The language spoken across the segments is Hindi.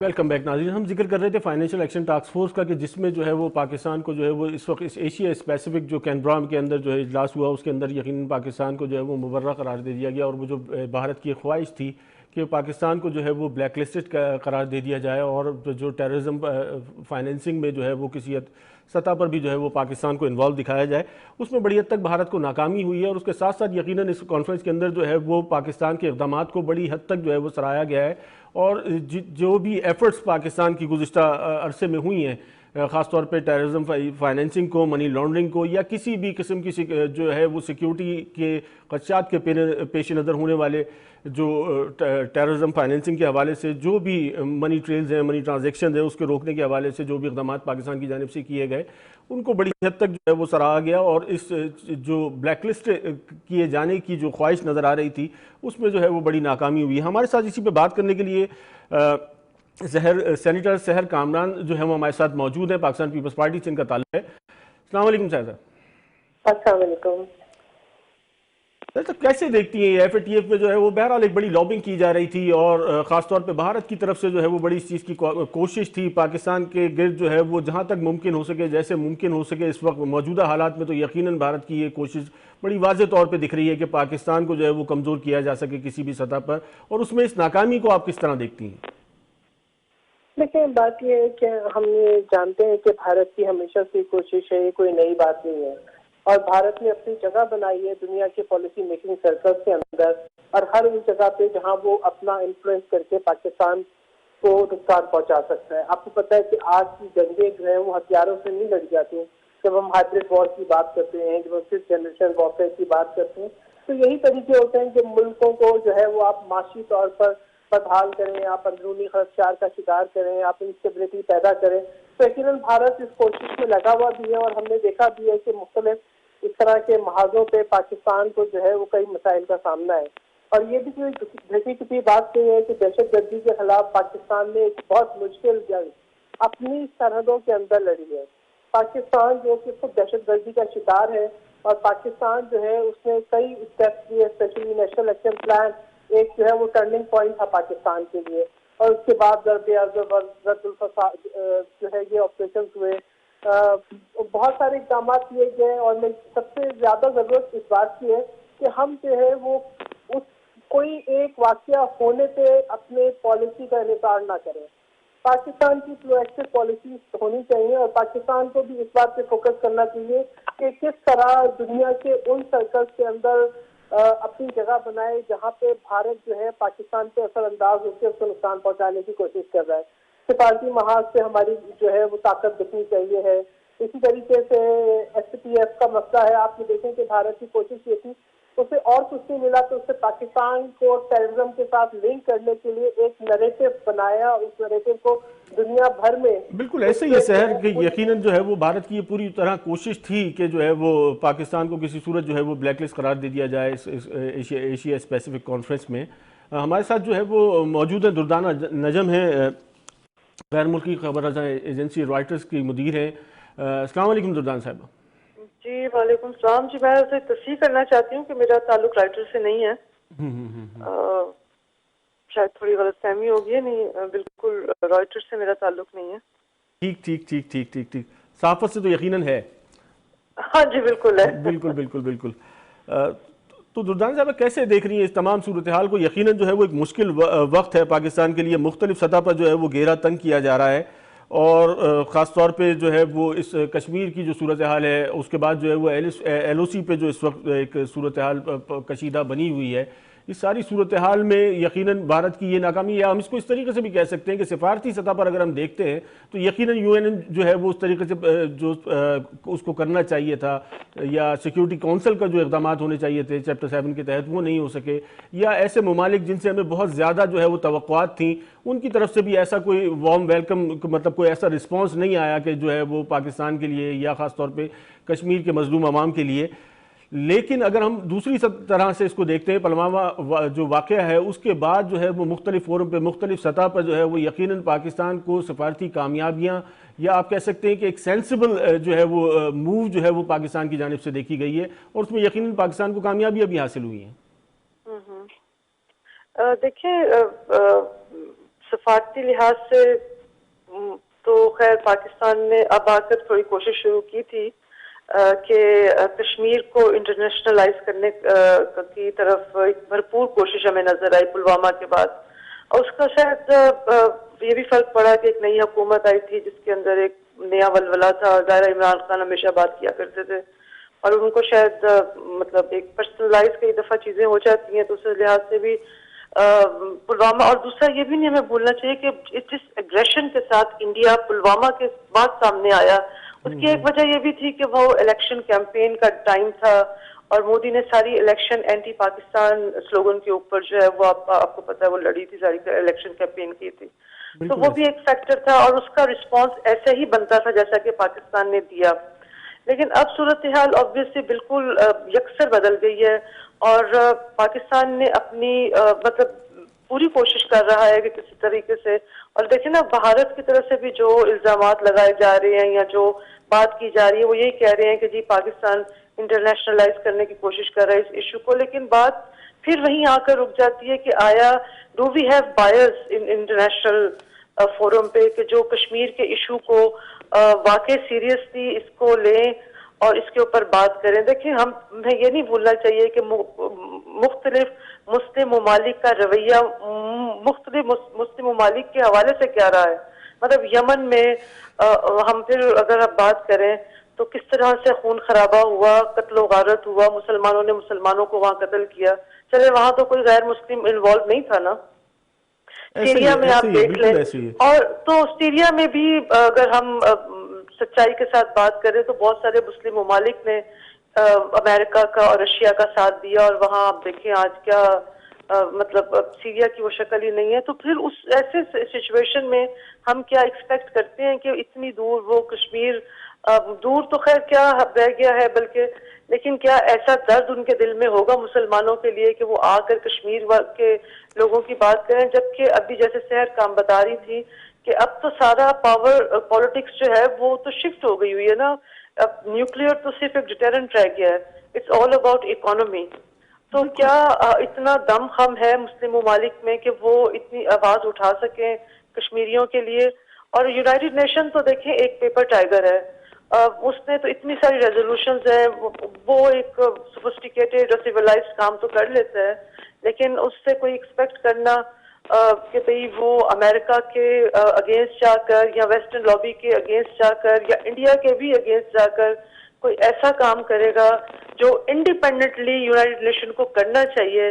वेलकम बैक नाज़रीन। हम जिक्र कर रहे थे फाइनेंशियल एक्शन टास्क फोर्स का कि जिसमें जो है वो पाकिस्तान को जो है वो इस वक्त इस एशिया स्पेसिफिक जो कैनबरा के अंदर जो है इजलास हुआ उसके अंदर यकीनन पाकिस्तान को जो है वो मुबर्रा करार दे दिया गया और वो जो भारत की ख्वाहिश थी कि पाकिस्तान को जो है वो ब्लैक लिस्टेड करार दे दिया जाए और जो टेररिज्म फाइनेंसिंग में जो है वो किसी सतह पर भी जो है वो पाकिस्तान को इन्वॉल्व दिखाया जाए, उसमें बड़ी हद तक भारत को नाकामी हुई है। और उसके साथ साथ यकीनन इस कॉन्फ्रेंस के अंदर जो है वो पाकिस्तान के इक़दाम को बड़ी हद तक जो है वो सराहा गया है और जो भी एफर्ट्स पाकिस्तान की गुज़िश्ता अरसे में हुई हैं, ख़ासतौर पे टेररिज्म फाइनेंसिंग को, मनी लॉन्ड्रिंग को या किसी भी किस्म की जो है वो सिक्योरिटी के खदशात के पेश नज़र होने वाले जो टेररिज्म फाइनेंसिंग के हवाले से जो भी मनी ट्रेल्स हैं, मनी ट्रांजेक्शन है, उसके रोकने के हवाले से जो भी इक़दाम पाकिस्तान की जानिब से किए गए उनको बड़ी हद तक जो है वो सराहा गया। और इस जो ब्लैक लिस्ट किए जाने की जो ख्वाहिश नज़र आ रही थी उसमें जो है वो बड़ी नाकामी हुई। हमारे साथ इसी पे बात करने के लिए सेनेटर सहर कामरान जो है वो हमारे साथ मौजूद है, पाकिस्तान पीपल्स पार्टी से इनका ताल्लुक है। अस्सलाम वालेकुम सहर साहब। अस्सलाम वालेकुम। तो कैसे देखती हैं एफएटीएफ में जो है वो बहरहाल एक बड़ी लॉबिंग की जा रही थी और ख़ासतौर पे भारत की तरफ से जो है वो बड़ी इस चीज़ की कोशिश थी पाकिस्तान के गिर्द जो है वो जहाँ तक मुमकिन हो सके, जैसे मुमकिन हो सके इस वक्त मौजूदा हालात में तो यकीनन भारत की ये कोशिश बड़ी वाज़ेह तौर पे दिख रही है कि पाकिस्तान को जो है वो कमज़ोर किया जा सके किसी भी सतह पर, और उसमें इस नाकामी को आप किस तरह देखती हैं? देखिए, बात यह है कि हम ये जानते हैं कि भारत की हमेशा से कोशिश है, ये कोई नई बात नहीं है और भारत ने अपनी जगह बनाई है दुनिया के पॉलिसी मेकिंग सर्कल के अंदर और हर उस जगह पे जहां वो अपना इन्फ्लुएंस करके पाकिस्तान को नुकसान पहुंचा सकता है। आपको पता है कि आज की जंगें जो है वो हथियारों से नहीं लड़ी जाती। जब हम हाइब्रिड वॉर की बात करते हैं, जब हम फिफ्थ जनरेशन वॉरफेयर की बात करते हैं, तो यही तरीके होते हैं कि मुल्कों को जो है वो आप माशी तौर पर बदहाल करें, आप अंदरूनी खदशात का शिकार करें, आप इंस्टेबिलिटी पैदा करें। तो यकीनन भारत इस कोशिश में लगा हुआ भी है और हमने देखा भी है कि मुख्तलिफ इस तरह के महाजों पे पाकिस्तान को जो है वो कई मसाइल का सामना है। और ये भी कोई घटी किसी बात नहीं है कि दहशतगर्दी के खिलाफ पाकिस्तान ने एक बहुत मुश्किल जंग अपनी सरहदों के अंदर लड़ी है। पाकिस्तान जो कि खुद दहशतगर्दी का शिकार है और पाकिस्तान जो है उसने कई स्टेप्स लिए, स्पेशली नेशनल एक्शन प्लान एक जो है वो टर्निंग पॉइंट था पाकिस्तान के लिए। और उसके बाद जो है ये ऑपरेशन हुए, बहुत सारे इकदाम किए गए और सबसे ज्यादा जरूरत इस बात की है कि हम जो है वो उस कोई एक वाकया होने पे अपने पॉलिसी का इनकार ना करें। पाकिस्तान की प्रोएक्टिव पॉलिसी होनी चाहिए और पाकिस्तान को भी इस बात पे फोकस करना चाहिए कि किस तरह दुनिया के उन सर्कल्स के अंदर अपनी जगह बनाए जहां पे भारत जो है पाकिस्तान पे असरअंदाज होकर उसको नुकसान पहुंचाने की कोशिश कर रहा है। सिफारती महाज से हमारी जो है वो ताकत दिखनी चाहिए है। इसी तरीके से एसपीएफ का मसला है, आप ये देखें कि भारत की कोशिश ये थी उसे और कुछ नहीं मिला तो उससे पाकिस्तान को टेररिज्म के साथ लिंक करने के लिए एक नैरेटिव बनाया और उस नैरेटिव को दुनिया भर में बिल्कुल ऐसे ही है शहर कि यकीनन जो है वो भारत की ये पूरी तरह कोशिश थी कि जो है वो पाकिस्तान को किसी सूरत जो है वो ब्लैकलिस्ट करार दे दिया जाए इस एशिया स्पेसिफिक कॉन्फ्रेंस में। हमारे साथ जो है वो मौजूद है दुर्दाना नजम है, गैर मुल्की खबर रसा एजेंसी रॉयटर्स की मुदीर है। अस्सलाम वालेकुम दुर्दाना साहब। जी वालेकुम सलाम। जी मैं उसे तस्दीक करना चाहती हूँ कि मेरा ताल्लुक राइटर से नहीं है। शायद थोड़ी गलतफहमी होगी है, नहीं बिल्कुल रॉयटर से मेरा ताल्लुक नहीं है। ठीक ठीक ठीक ठीक ठीक ठीक सहाफत से तो यकीनन है। हाँ जी बिल्कुल है। बिल्कुल बिल्कुल बिल्कुल। तो दुर्दाना साहब कैसे देख रही है इस तमाम सूरत हाल को? यकीनन जो है वो एक मुश्किल वक्त है पाकिस्तान के लिए, मुख्तलिफ सतह पर जो है वो घेरा तंग किया जा रहा है और ख़ास तौर पे जो है वो इस कश्मीर की जो सूरत हाल है उसके बाद जो है वो LOC पे जो इस वक्त एक सूरत हाल कशीदा बनी हुई है, इस सारी सूरत हाल में यकीनन भारत की ये नाकामी, या हम इसको इस तरीके से भी कह सकते हैं कि सिफारती सतह पर अगर हम देखते हैं तो यकीनन UN जो है वो उस तरीके से जो उसको करना चाहिए था, या सिक्योरिटी काउंसिल का जो इक़दाम होने चाहिए थे चैप्टर 7 के तहत वो नहीं हो सके, या ऐसे ममालिक जिनसे हमें बहुत ज़्यादा जो है वो तवक्कुआत थी उनकी तरफ से भी ऐसा कोई वार्म वेलकम, मतलब कोई ऐसा रिस्पॉन्स नहीं आया कि जो है वो पाकिस्तान के लिए या ख़ास तौर पर कश्मीर के मजलूम अवाम के लिए। लेकिन अगर हम दूसरी तरह से इसको देखते हैं, पुलवामा जो वाक़या है उसके बाद जो है वो मुख्तलिफ फोरम पे मुख्तलिफ सतह पर जो है वो यकीनन पाकिस्तान को सफारती कामयाबियाँ, या आप कह सकते हैं कि एक सेंसिबल जो है वो मूव जो है वो पाकिस्तान की जानिब से देखी गई है और उसमें यकीनन पाकिस्तान को कामयाबियाँ भी हासिल हुई हैं। देखिए सफारती लिहाज से तो खैर पाकिस्तान ने अब आकर थोड़ी कोशिश शुरू की थी कि कश्मीर को इंटरनेशनलाइज करने की तरफ एक भरपूर कोशिश हमें नजर आई पुलवामा के बाद। और उसका शायद ये भी फर्क पड़ा कि एक नई हुकूमत आई थी जिसके अंदर एक नया वलवला था। ज़ाहिर इमरान खान हमेशा बात किया करते थे और उनको शायद मतलब एक पर्सनलाइज कई दफा चीजें हो जाती हैं, तो उस लिहाज से भी पुलवामा। और दूसरा ये भी नहीं हमें भूलना चाहिए कि जिस एग्रेशन के साथ इंडिया पुलवामा के बाद सामने आया, उसकी एक वजह ये भी थी कि वो इलेक्शन कैंपेन का टाइम था और मोदी ने सारी इलेक्शन एंटी पाकिस्तान स्लोगन के ऊपर जो है वो आपको पता है वो लड़ी थी, सारी इलेक्शन कैंपेन की थी। तो वो भी एक फैक्टर था और उसका रिस्पांस ऐसे ही बनता था जैसा कि पाकिस्तान ने दिया। लेकिन अब सूरत हाल ऑब्वियसली बिल्कुल यकसर बदल गई है और पाकिस्तान ने अपनी मतलब पूरी कोशिश कर रहा है कि किसी तरीके से। और देखिए ना, भारत की तरफ से भी जो इल्जामात लगाए जा रहे हैं या जो बात की जा रही है वो यही कह रहे हैं कि जी पाकिस्तान इंटरनेशनलाइज करने की कोशिश कर रहा है इस इशू को। लेकिन बात फिर वहीं आकर रुक जाती है कि आया do we have buyers in international forum पे कि जो कश्मीर के इशू को वाकई सीरियसली इसको लें और इसके ऊपर बात करें। देखिए, हमें ये नहीं भूलना चाहिए कि मुख्तलिफ मुस्लिम ममालिक का रवैया मुख्तलिफ मुस्लिम ममालिक के हवाले से क्या रहा है। मतलब यमन में हम फिर अगर आप बात करें तो किस तरह से खून खराबा हुआ, कत्लो गारत हुआ, मुसलमानों ने मुसलमानों को वहां कत्ल किया। चले वहां तो कोई गैर मुस्लिम इन्वॉल्व नहीं था ना। सीरिया में आप देख लें, और तो सीरिया में भी अगर हम सच्चाई के साथ बात करें तो बहुत सारे मुस्लिम ममालिक ने अमेरिका का और रशिया का साथ दिया और वहां आप देखें आज क्या मतलब सीरिया की वो शक्ल ही नहीं है। तो फिर उस ऐसे सिचुएशन में हम क्या एक्सपेक्ट करते हैं कि इतनी दूर वो कश्मीर, दूर तो खैर क्या रह गया है बल्कि, लेकिन क्या ऐसा दर्द उनके दिल में होगा मुसलमानों के लिए कि वो आकर कश्मीर के लोगों की बात करें। जबकि अभी जैसे शहर काम बता रही थी कि अब तो सारा पावर पॉलिटिक्स जो है वो तो शिफ्ट हो गई हुई है ना। अब न्यूक्लियर तो सिर्फ एक डिटरेंट रह गया है, इट्स ऑल अबाउट इकोनॉमी। तो क्या इतना दमखम है मुस्लिम ममालिक में कि वो इतनी आवाज उठा सकें कश्मीरियों के लिए। और यूनाइटेड नेशन तो देखें एक पेपर टाइगर है, उसने तो इतनी सारी रेजोल्यूशंस है, वो एक सोफिस्टिकेटेड और सिविलाइज्ड काम तो कर लेता है, लेकिन उससे कोई एक्सपेक्ट करना कि भाई वो अमेरिका के अगेंस्ट जाकर या वेस्टर्न लॉबी के अगेंस्ट जाकर या इंडिया के भी अगेंस्ट जाकर कोई ऐसा काम करेगा जो इंडिपेंडेंटली यूनाइटेड नेशन को करना चाहिए,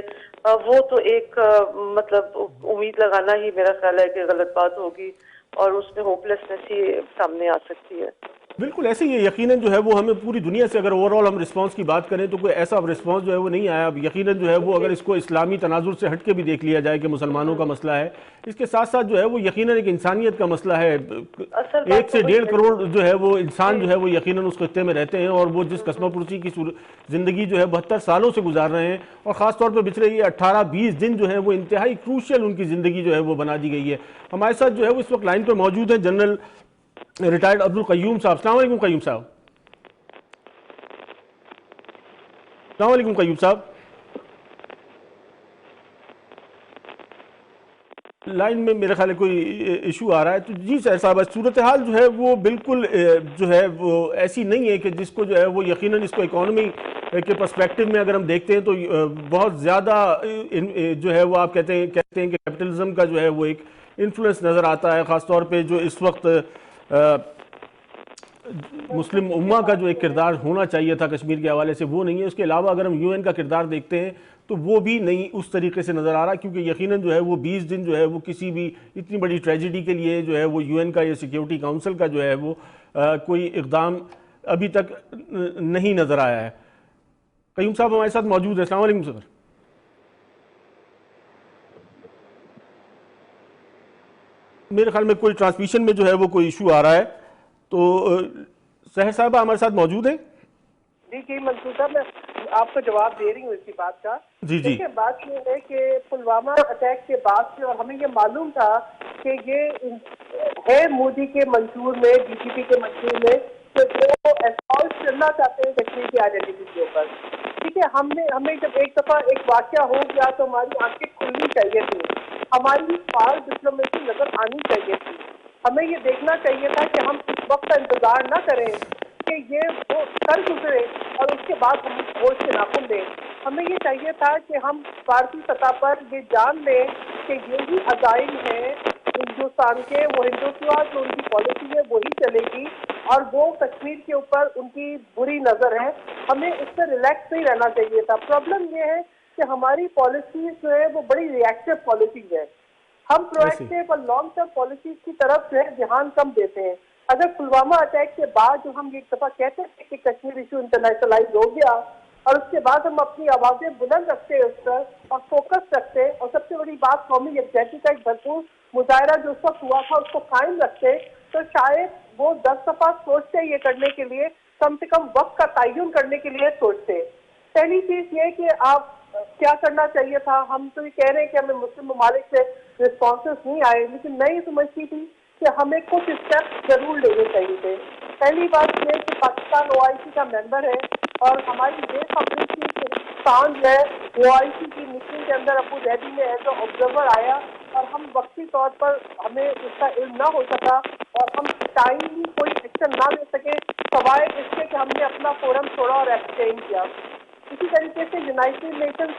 वो तो एक मतलब उम्मीद लगाना ही मेरा ख्याल है कि गलत बात होगी और उसमें होपलेसनेस ही सामने आ सकती है। बिल्कुल ऐसे ही है। यकीनन जो है वो हमें पूरी दुनिया से अगर ओवरऑल हम रिस्पांस की बात करें तो कोई ऐसा रिस्पांस जो है वो नहीं आया। अब यकीनन जो है वो अगर इसको इस्लामी तनाजुर से हट के भी देख लिया जाए कि मुसलमानों का मसला है, इसके साथ साथ जो है वो यकीनन एक इंसानियत का मसला है। 1 से 1.5 करोड़ जो है वो इंसान जो है वो यकीनन उस खत्ते में रहते हैं और वो जिस कस्मपुरसी की जिंदगी जो है 72 सालों से गुजार रहे हैं और खासतौर पर पिछले ये 18-20 दिन जो है वो इंतहाई क्रूशियल उनकी जिंदगी जो है वो बना दी गई है। हमारे साथ जो है वो इस वक्त लाइन पर मौजूद है जनरल रिटायर्ड अब्दुल कय्यूम साहब। अस्सलाम वालेकुम कय्यूम साहब। अस्सलाम वालेकुम कय्यूम साहब। लाइन में मेरे ख्याल कोई इशू आ रहा है। तो जी सर साहब, सूरत हाल जो है वो बिल्कुल जो है वो ऐसी नहीं है कि जिसको जो है वो यकीनन इसको इकोनॉमी के पर्सपेक्टिव में अगर हम देखते हैं तो बहुत ज़्यादा जो है वो आप कहते हैं कि कैपिटलिज्म का जो है वो एक इन्फ्लुएंस नज़र आता है। ख़ासतौर पे जो इस वक्त मुस्लिम उम्मा का जो एक किरदार होना चाहिए था कश्मीर के हवाले से वो नहीं है। उसके अलावा अगर हम यूएन का किरदार देखते हैं तो वो भी नहीं उस तरीके से नज़र आ रहा, क्योंकि यकीनन जो है वो 20 दिन जो है वो किसी भी इतनी बड़ी ट्रेजिडी के लिए जो है वो यूएन का या सिक्योरिटी काउंसिल का जो है वो कोई इक़दाम अभी तक नहीं नज़र आया है। कय्यूम साहब हमारे साथ मौजूद है। अस्सलाम वालेकुम सर। मेरे ख्याल में कोई ट्रांसमिशन में जो है वो कोई इशू आ रहा है। तो सहर साहबा हमारे साथ मौजूद है। जी मंसूर साहब, मैं आपको जवाब दे रही हूँ इसकी बात का। जी जी। देखिए, बात ये है कि पुलवामा अटैक के बाद से, और हमें ये मालूम था कि ये है मोदी के मंशूर में, बीजेपी के मंशूर में वो असॉल्ट करना चाहते हैं कश्मीर की आइडेंटिटी के ऊपर। ठीक है, हमें जब एक दफा एक वाकया हो गया तो हमारी आंखें खुलनी चाहिए थी, हमारी फाल डिप्लोमेसी नजर आनी चाहिए थी। हमें ये देखना चाहिए था कि हम इस वक्त का इंतजार न करें कि ये वो कर गुजरे और उसके बाद हम होश के नाखुन दें। हमें ये चाहिए था कि हम भारतीय सतह पर ये जान लें कि यही अजाइम है हिंदुस्तान के, वो हिंदुत्ववाद जो उनकी पॉलिसी है वही चलेगी और वो कश्मीर के ऊपर उनकी बुरी नजर है। हमें इस पर रिलैक्स नहीं रहना चाहिए था। प्रॉब्लम ये है कि हमारी पॉलिसीज जो है वो बड़ी रिएक्टिव पॉलिसीज है। हम प्रोएक्टिव और लॉन्ग टर्म पॉलिसीज की तरफ जो है ध्यान कम देते हैं। अगर पुलवामा अटैक के बाद जो हम एक दफा कहते थे कि कश्मीर इशू इंटरनेशनलाइज हो गया और उसके बाद हम अपनी आवाजें बुलंद रखते उस पर और फोकस रखते और सबसे बड़ी बात कौमी यकजहती का एक भरपूर मुजाहरा जो उस वक्त हुआ था उसको कायम रखते, तो शायद वो 10 दफा सोचते ये करने के लिए, कम से कम वक्त का तयन करने के लिए सोचते। पहली चीज ये कि आप क्या करना चाहिए था। हम तो ये कह रहे हैं कि हमें मुस्लिम ममालिक से रिस्पॉन्सेस नहीं आए, लेकिन मैं ये समझती थी कि हमें कुछ स्टेप्स जरूर लेने चाहिए थे। पहली बात यह कि पाकिस्तान OIC का मेंबर है और हमारी बेखबरी थी कि हिंदुस्तान जो है OIC की मीटिंग के अंदर अबू धाबी में एज ऑब्जर्वर आया और हम वक्ती तौर पर हमें उसका इल्म ना हो सका और हम टाइमली कोई एक्शन ना ले सके सवाए इसके कि हमने अपना फोरम छोड़ा और एब्सटेन किया। इसी तरीके से यूनाइटेड नेशन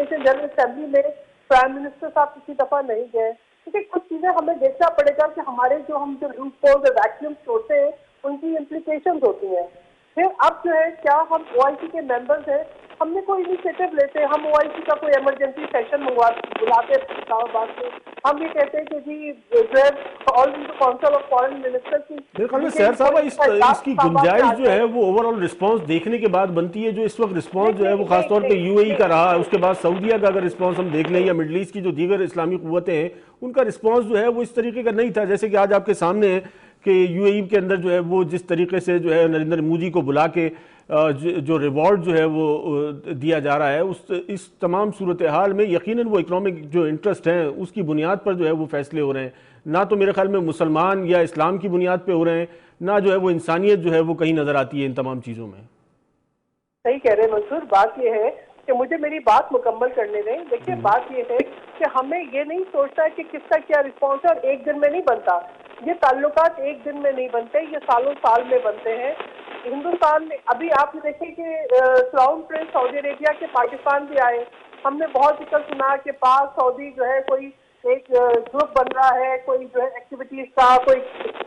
जनरल असेंबली में प्राइम मिनिस्टर साहब किसी दफा नहीं गए, क्योंकि कुछ चीजें हमें देखना पड़ेगा कि हमारे जो लूपहोल्स वैक्यूम छोड़ते हैं उनकी इम्प्लीकेशंस होती हैं। फिर अब जो है क्या हम OIC के मेंबर्स हैं, हमने कोई इनिशिएटिव लेते हैं, हम OIC का कोई इमरजेंसी सेशन बुलाते इस्लामाबाद में, हम ये कहते हैं कि जी जो है all India council of foreign ministers की मेरे ख्याल में सैर साहब इसकी गुंजाइश जो है वो ओवरऑल रिस्पांस देखने के बाद बनती है। जो इस वक्त रिस्पांस जो है वो खासतौर पे UAE का रहा है, उसके बाद सऊदीया का अगर रिस्पांस हम देख लें या मिडल ईस्ट की जो दीगर इस्लामी कुव्वतें हैं उनका रिस्पांस जो है वो इस तरीके का नहीं था। जैसे कि आज आपके सामने है कि UAE के अंदर जो है वो जिस तरीके से जो है नरेंद्र मोदी को बुला के जो रिवॉर्ड जो है वो दिया जा रहा है, इस तमाम सूरत हाल में यकीनन वो इकोनॉमिक जो इंटरेस्ट हैं उसकी बुनियाद पर जो है वो फैसले हो रहे हैं। ना तो मेरे ख्याल में मुसलमान या इस्लाम की बुनियाद पे हो रहे हैं, ना जो है वो इंसानियत जो है वो कहीं नजर आती है इन तमाम चीज़ों में। सही कह रहे हैं मंसूर। बात यह है कि मुझे मेरी बात मुकम्मल करने दें। देखिए बात यह है कि हमें ये नहीं सोचना है कि किसका क्या रिस्पॉन्स है और एक दिन में नहीं बनता। ये ताल्लुकात एक दिन में नहीं बनते, ये सालों साल में बनते हैं। हिंदुस्तान में अभी आप देखें कि क्राउन प्रिंस सऊदी अरेबिया के पाकिस्तान भी आए। हमने बहुत जिक्र सुना कि पाक सऊदी जो है कोई एक ग्रुप बन रहा है, कोई जो है एक्टिविटीज का कोई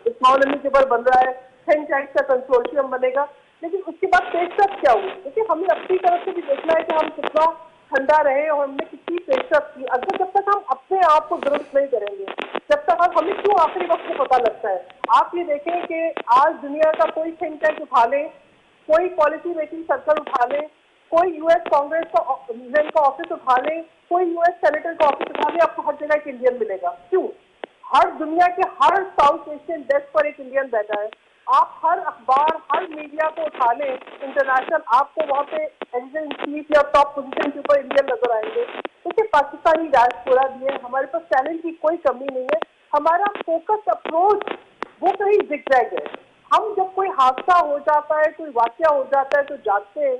इकोनॉमी के ऊपर बन रहा है, थिंक टैंक का कंसोर्शियम बनेगा। लेकिन उसके बाद पेशरफ क्या हुई? देखिए हमें अपनी तरफ से भी देखना है कि हम कितना ठंडा रहे और हमने कितनी पेशरफ की। अगर जब तक हम अपने आप को दुरुस्त नहीं करेंगे, जब तक हमें क्यों आखिरी वक्त में पता लगता है। आप ये देखें कि आज दुनिया का कोई थिंक टैंक उठा ले, कोई पॉलिसी मेकिंग सर्कल उठा ले, कोई US कांग्रेस का ऑफिस उठा ले, कोई US सेनेटर का ऑफिस उठा ले, आपको हर जगह एक इंडियन मिलेगा। क्यों? हर दुनिया के हर साउथ एशियन डेस्क पर एक इंडियन बैठा है। आप हर अखबार, हर मीडिया को उठा लें इंटरनेशनल, आपको वहाँ पे एडिटर इन चीफ या टॉप पोजीशन के ऊपर इंडियन नजर आएंगे। देखिए पाकिस्तानी डायस्पोरा भी है, हमारे पास टैलेंट की कोई कमी नहीं है। हमारा फोकस अप्रोच वो कहीं जिगजैग है। हम जब कोई हादसा हो जाता है, कोई वाकया हो जाता है तो जागते हैं,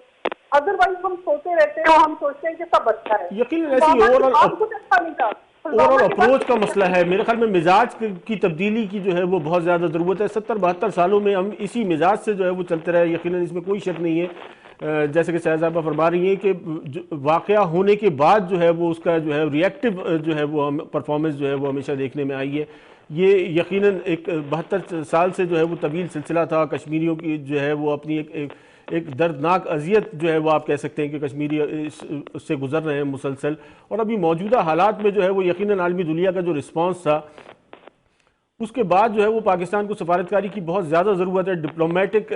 अदरवाइज हम सोते रहते हैं और हम सोचते हैं कि सब अच्छा है। यकीनन ऐसी ओवरऑल कुछ अच्छा नहीं था। ओवरऑल अप्रोच का मसला है। मेरे ख्याल में मिजाज की तब्दीली की जो है वो बहुत ज़्यादा ज़रूरत है। 70-72 सालों में हम इसी मिजाज से जो है वो चलते रहे, यकीनन इसमें कोई शक नहीं है। जैसे कि साहबा फरमा रही हैं कि वाक़या होने के बाद जो है वो उसका जो है रिएक्टिव जो है वो परफॉर्मेंस जो है वो हमेशा देखने में आई है। ये यकीनन एक 72 साल से जो है वो तवील सिलसिला था। कश्मीरियों की जो है वो अपनी एक दर्दनाक अजियत जो है वो आप कह सकते हैं कि कश्मीरी उससे गुजर रहे हैं मुसलसल। और अभी मौजूदा हालात में जो है वो यकीनन आलमी दुनिया का जो रिस्पांस था उसके बाद जो है वो पाकिस्तान को सफारतकारी की बहुत ज़्यादा ज़रूरत है। डिप्लोमेटिक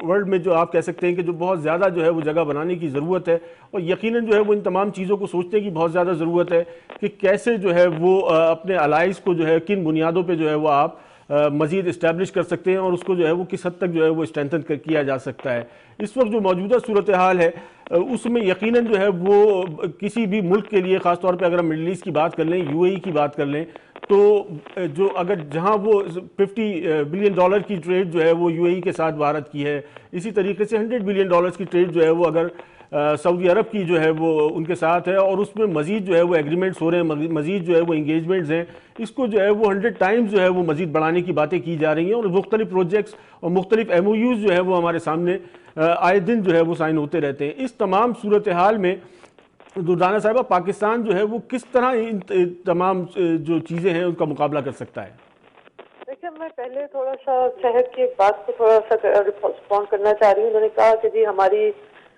वर्ल्ड में जो आप कह सकते हैं कि जो बहुत ज़्यादा जो है वो जगह बनाने की ज़रूरत है। और यकीनन जो है वो इन तमाम चीज़ों को सोचने की बहुत ज़्यादा ज़रूरत है कि कैसे जो है वो अपने अलाइज को जो है किन बुनियादों पर जो है वो आप मज़ीद इस्टेब्लिश कर सकते हैं और उसको जो है वो किस हद तक जो है वो स्ट्रेंथन किया जा सकता है। इस वक्त जो मौजूदा सूरत हाल है उसमें यकीनन जो है वो किसी भी मुल्क के लिए, ख़ासतौर पे अगर हम मिडल ईस्ट की बात कर लें, UAE की बात कर लें, तो जो अगर जहां वो $50 बिलियन की ट्रेड जो है वो यूएई के साथ भारत की है, इसी तरीके से $100 बिलियन की ट्रेड जो है वो अगर सऊदी अरब की जो है वो उनके साथ है, और उसमें मजीद जो है वो एग्रीमेंट्स हो रहे हैं, मजीद जो है वो इंगेजमेंट्स हैं, इसको जो है वो 100 टाइम्स जो है वो मजीद बढ़ाने की बातें की जा रही हैं, और मुख्तलिफ प्रोजेक्ट्स और मुख्तलिफ MOUs जो है वो हमारे सामने आए दिन जो है वो साइन होते रहते हैं। इस तमाम सूरत हाल में दुर्दाना साहिबा, पाकिस्तान जो है वो किस तरह इन तमाम जो चीज़ें हैं उनका मुकाबला कर सकता है? देखिए, मैं पहले थोड़ा सा शहर की एक बात को थोड़ा सा रिस्पॉन्ड करना चाह रही हूँ। उन्होंने कहा कि जी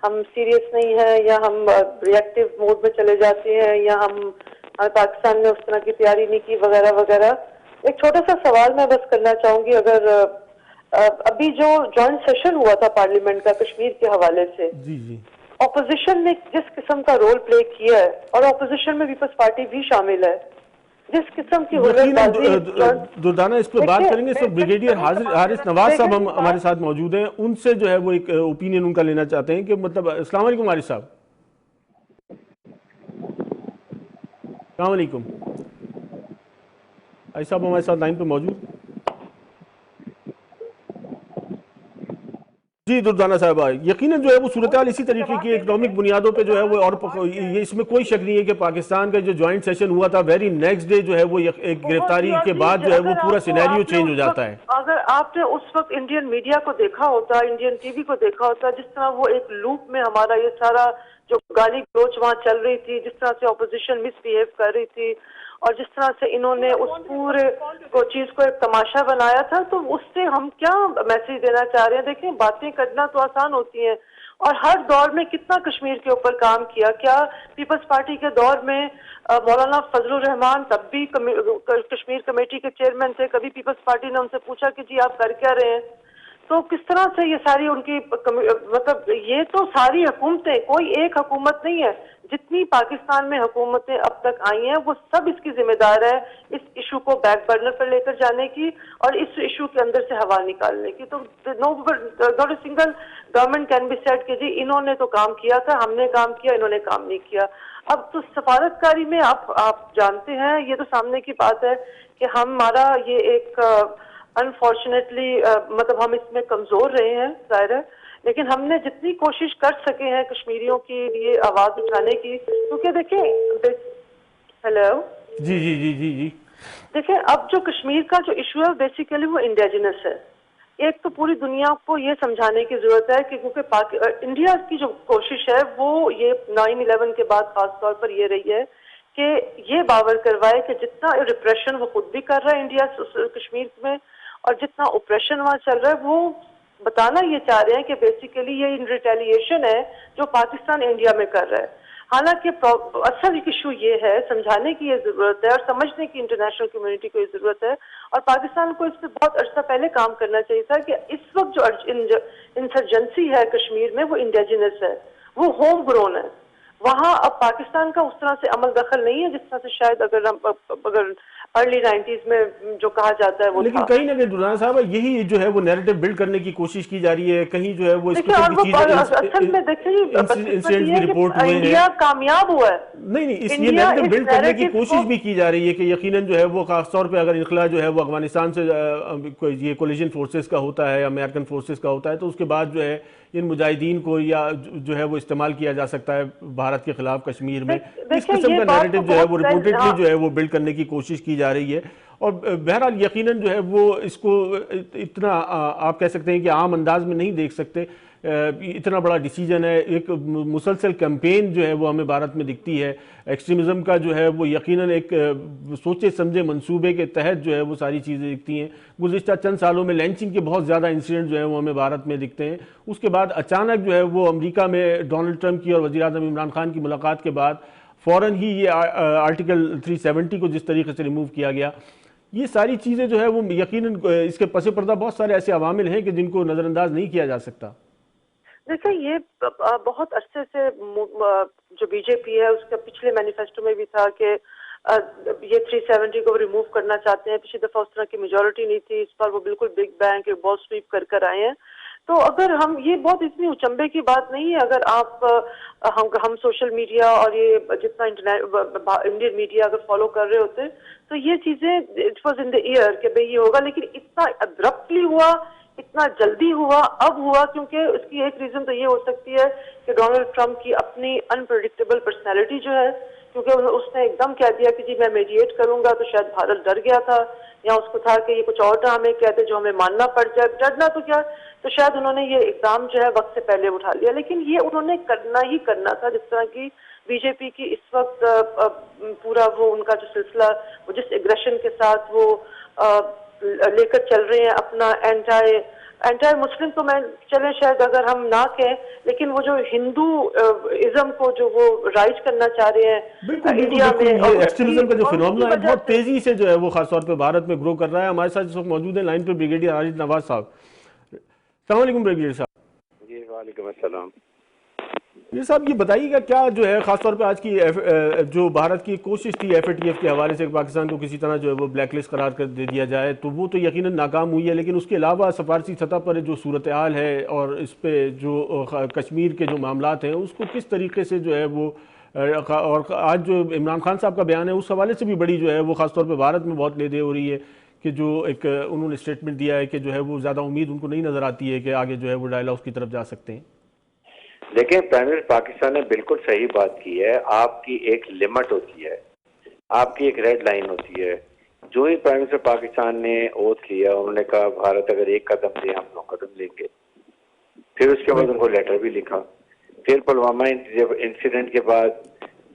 हम सीरियस नहीं है, या हम रिएक्टिव मोड में चले जाते हैं, या पाकिस्तान ने उस तरह की तैयारी नहीं की वगैरह वगैरह। एक छोटा सा सवाल मैं बस करना चाहूंगी। अगर अभी जो जॉइंट सेशन हुआ था पार्लियामेंट का कश्मीर के हवाले से, जी जी, ऑपोजिशन ने जिस किस्म का रोल प्ले किया है, और ऑपोजिशन में पीपल्स पार्टी भी शामिल है, जिस किस्म की दुर्दाना इस पर बात करेंगे। सो ब्रिगेडियर हारिस नवाज साहब हम हमारे साथ मौजूद हैं, उनसे जो है वो एक ओपिनियन उनका लेना चाहते हैं कि मतलब अस्सलाम वालेकुम हारिस साहब। अस्सलाम वालेकुम हारिस साहब, हमारे साथ लाइन पे मौजूद। जी दुर्दाना साहबा, यकीनन जो है वो सूरत हाल इसी तरीके की इकोनॉमिक बुनियादों पे जो है वो, और ये इसमें कोई शक नहीं है कि पाकिस्तान का जो ज्वाइंट सेशन हुआ था, वेरी नेक्स्ट डे जो है वो एक गिरफ्तारी के बाद जो है वो पूरा सिनेरियो चेंज हो जाता है। अगर आपने उस वक्त इंडियन मीडिया को देखा होता, इंडियन टीवी को देखा होता, जिस तरह वो एक लूप में हमारा ये सारा जो गाली गलोच वहाँ चल रही थी, जिस तरह से ऑपोजिशन मिसबिहेव कर रही थी, और जिस तरह से इन्होंने उस पूरे चीज को एक तमाशा बनाया था, तो उससे हम क्या मैसेज देना चाह रहे हैं? देखिए, बातें करना तो आसान होती हैं, और हर दौर में कितना कश्मीर के ऊपर काम किया। क्या पीपल्स पार्टी के दौर में मौलाना फजलुर रहमान तब भी कश्मीर कमेटी के चेयरमैन थे, कभी पीपल्स पार्टी ने उनसे पूछा कि जी आप कर क्या रहे हैं? तो किस तरह से ये सारी उनकी मतलब ये तो सारी हुकूमतें, कोई एक हुकूमत नहीं है, जितनी पाकिस्तान में हुकूमतें अब तक आई हैं वो सब इसकी जिम्मेदार है इस इशू को बैक बर्नर पर लेकर जाने की, और इस इशू के अंदर से हवा निकालने की। तो not a single government can be said कि जी इन्होंने तो काम किया था, हमने काम किया, इन्होंने काम नहीं किया। अब तो सफारतकारी में आप जानते हैं, ये तो सामने की बात है कि हमारा ये एक अनफॉर्चुनेटली मतलब हम इसमें कमजोर रहे हैं, जाहिर है, लेकिन हमने जितनी कोशिश कर सके हैं कश्मीरियों के लिए आवाज उठाने की, क्योंकि देखिए, हेलो जी जी जी जी जी, देखिए, अब जो कश्मीर का जो इशू है बेसिकली वो इंडिजिनस है। एक तो पूरी दुनिया को ये समझाने की जरूरत है कि क्योंकि इंडिया की जो कोशिश है वो ये 9/11 के बाद खास तौर पर ये रही है कि ये बावर करवाए कि जितना रिप्रेशन वो खुद भी कर रहा है इंडिया कश्मीर में, और जितना ऑपरेशन वहाँ चल रहा है, वो बताना ये चाह रहे हैं कि बेसिकली ये इन रिटेलिएशन है जो पाकिस्तान इंडिया में कर रहा है। हालांकि असल इशू ये है, समझाने की ये जरूरत है और समझने की इंटरनेशनल कम्युनिटी को ये जरूरत है, और पाकिस्तान को इस पर बहुत अर्सा पहले काम करना चाहिए था कि इस वक्त जो इंसर्जेंसी है कश्मीर में वो इंडिजिनस है, वो होम ग्रोन है। वहाँ अब पाकिस्तान का उस तरह से अमल दखल नहीं है जिस तरह से शायद अगर अर्ली 90s में जो कहा जाता है वो लेकिन कहीं ना कहीं दुर्दाना साहब यही जो है वो नैरेटिव बिल्ड करने की कोशिश की जा रही है, कहीं जो है वो रिपोर्ट हुए इंडिया कामयाब हुआ है। नहीं, इस ये नैरेटिव बिल्ड करने की कोशिश भी की जा रही है कि यकीनन जो है वो खासतौर पे अगर इनखला जो है वो अफगानिस्तान से ये कोलिशन फोर्सेस का होता है, अमेरिकन फोर्सेस का होता है, तो उसके बाद जो है इन मुजाहिदीन को या जो है वो इस्तेमाल किया जा सकता है भारत के खिलाफ कश्मीर में। इस किस्म का नैरेटिव जो है वो रिपोर्टेडली जो है वो बिल्ड करने की कोशिश की जा रही है, और बहरहाल यकीनन जो है वो इसको इतना आप कह सकते हैं कि आम अंदाज में नहीं देख सकते। इतना बड़ा डिसीजन है, एक मुसलसल कैंपेन जो है वो हमें भारत में दिखती है एक्सट्रीमिज़म का, जो है वो यकीनन एक सोचे समझे मंसूबे के तहत जो है वो सारी चीज़ें दिखती हैं। गुज़िश्ता चंद सालों में लैंचिंग के बहुत ज़्यादा इंसिडेंट जो है वो हमें भारत में दिखते हैं। उसके बाद अचानक जो है वो अमेरिका में डोनाल्ड ट्रंप की और वज़ीर आज़म इमरान खान की मुलाकात के बाद फ़ौरन ही ये आर्टिकल 370 को जिस तरीके से रिमूव किया गया, ये सारी चीज़ें जो है वो यकीनन इसके पसे पर्दा बहुत सारे ऐसे अवामिल हैं कि जिनको नज़रअंदाज नहीं किया जा सकता। देखिए, ये बहुत अरसे से जो बीजेपी है उसके पिछले मैनिफेस्टो में भी था कि ये 370 को रिमूव करना चाहते हैं। पिछली दफा उस तरह की मेजोरिटी नहीं थी, इस बार वो बिल्कुल बिग बैंग बॉल स्वीप कर आए हैं। तो अगर हम, ये बहुत इतनी उचंबे की बात नहीं है, अगर आप हम सोशल मीडिया और ये जितना इंडियन मीडिया अगर फॉलो कर रहे होते तो ये चीजें it was in the year कि भाई ये होगा, लेकिन इतना अब्रप्टली हुआ, इतना जल्दी हुआ, अब हुआ, क्योंकि उसकी एक रीजन तो ये हो सकती है कि डोनाल्ड ट्रंप की अपनी अनप्रेडिक्टेबल पर्सनैलिटी जो है, क्योंकि उसने एकदम कह दिया कि जी मैं मीडिएट करूंगा, तो शायद भारत डर गया था, या उसको था कि ये कुछ और ना हमें कहते जो हमें मानना पड़ जाए, डरना तो क्या, तो शायद उन्होंने ये इकदाम जो है वक्त से पहले उठा लिया। लेकिन ये उन्होंने करना ही करना था, जिस तरह की बीजेपी की इस वक्त पूरा वो उनका जो सिलसिला, वो जिस एग्रेशन के साथ वो लेकर चल रहे हैं अपना एंटाई मुस्लिम, तो मैं चले शायद अगर हम ना कहें, लेकिन वो जो हिंदू इज्म को जो वो राइज करना चाह रहे हैं इंडिया में, ये एक्सट्रीमिज्म का जो फिनोमेना है बहुत तेजी से जो है वो खासतौर पे भारत में ग्रो कर रहा है। हमारे साथ इस वक्त मौजूद है लाइन पे ब्रिगेडियर आरिफ नवाज साहब। अस्सलाम वालेकुम ब्रिगेडियर साहब। जी वालेकुम अस्सलाम। ये साहब ये बताइएगा क्या जो है खासतौर पे आज की जो भारत की कोशिश थी FATF के हवाले से पाकिस्तान को किसी तरह जो है वो ब्लैकलिस्ट करार कर दे दिया जाए, तो वो तो यकीनन नाकाम हुई है, लेकिन उसके अलावा सफारती सतह पर जो सूरत हाल है और इस पे जो कश्मीर के जो मामलात हैं उसको किस तरीके से जो है वो, और आज जो इमरान खान साहब का बयान है उस हवाले से भी बड़ी जो है वो खासतौर पर भारत में बहुत लेदे हो रही है कि जो एक उन्होंने स्टेटमेंट दिया है कि जो है वो ज़्यादा उम्मीद उनको नहीं नज़र आती है कि आगे जो है वो डायलॉग की तरफ जा सकते हैं। देखिए, प्राइम मिनिस्टर पाकिस्तान ने बिल्कुल सही बात की है। आपकी एक लिमिट होती है, आपकी एक रेड लाइन होती है। जो ही प्राइम मिनिस्टर पाकिस्तान ने ओथ लिया, उन्होंने कहा भारत अगर एक कदम दे हम 9 कदम लेंगे। फिर उसके बाद उनको लेटर भी लिखा। फिर पुलवामा इंसिडेंट के बाद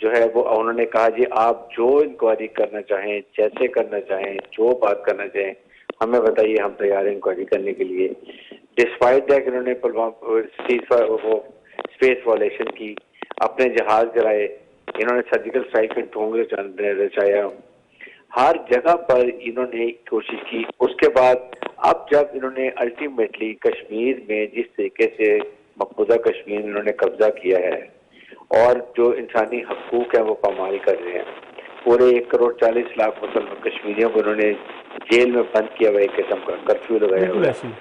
जो है वो उन्होंने कहा जी आप जो इंक्वायरी करना चाहें, जैसे करना चाहें, जो बात करना चाहें हमें बताइए, हम तैयार हैं इंक्वायरी करने के लिए। डिस्पाइट दैट इन्होंने पुलवामा स्पेस वॉलेशन की, अपने जहाज गिराए, इन्होंने सर्जिकल स्ट्राइक में ढोंग रचाया, हर जगह पर इन्होंने कोशिश की। उसके बाद अब जब इन्होंने अल्टीमेटली कश्मीर में जिस तरीके से मकबूजा कश्मीर इन्होंने कब्जा किया है और जो इंसानी हकूक है वो पामाल कर रहे हैं, पूरे 1,40,00,000 मुसलमान कश्मीरियों को उन्होंने जेल में बंद किया हुआ, एक किस्म का कर्फ्यू लगाया हुआ है।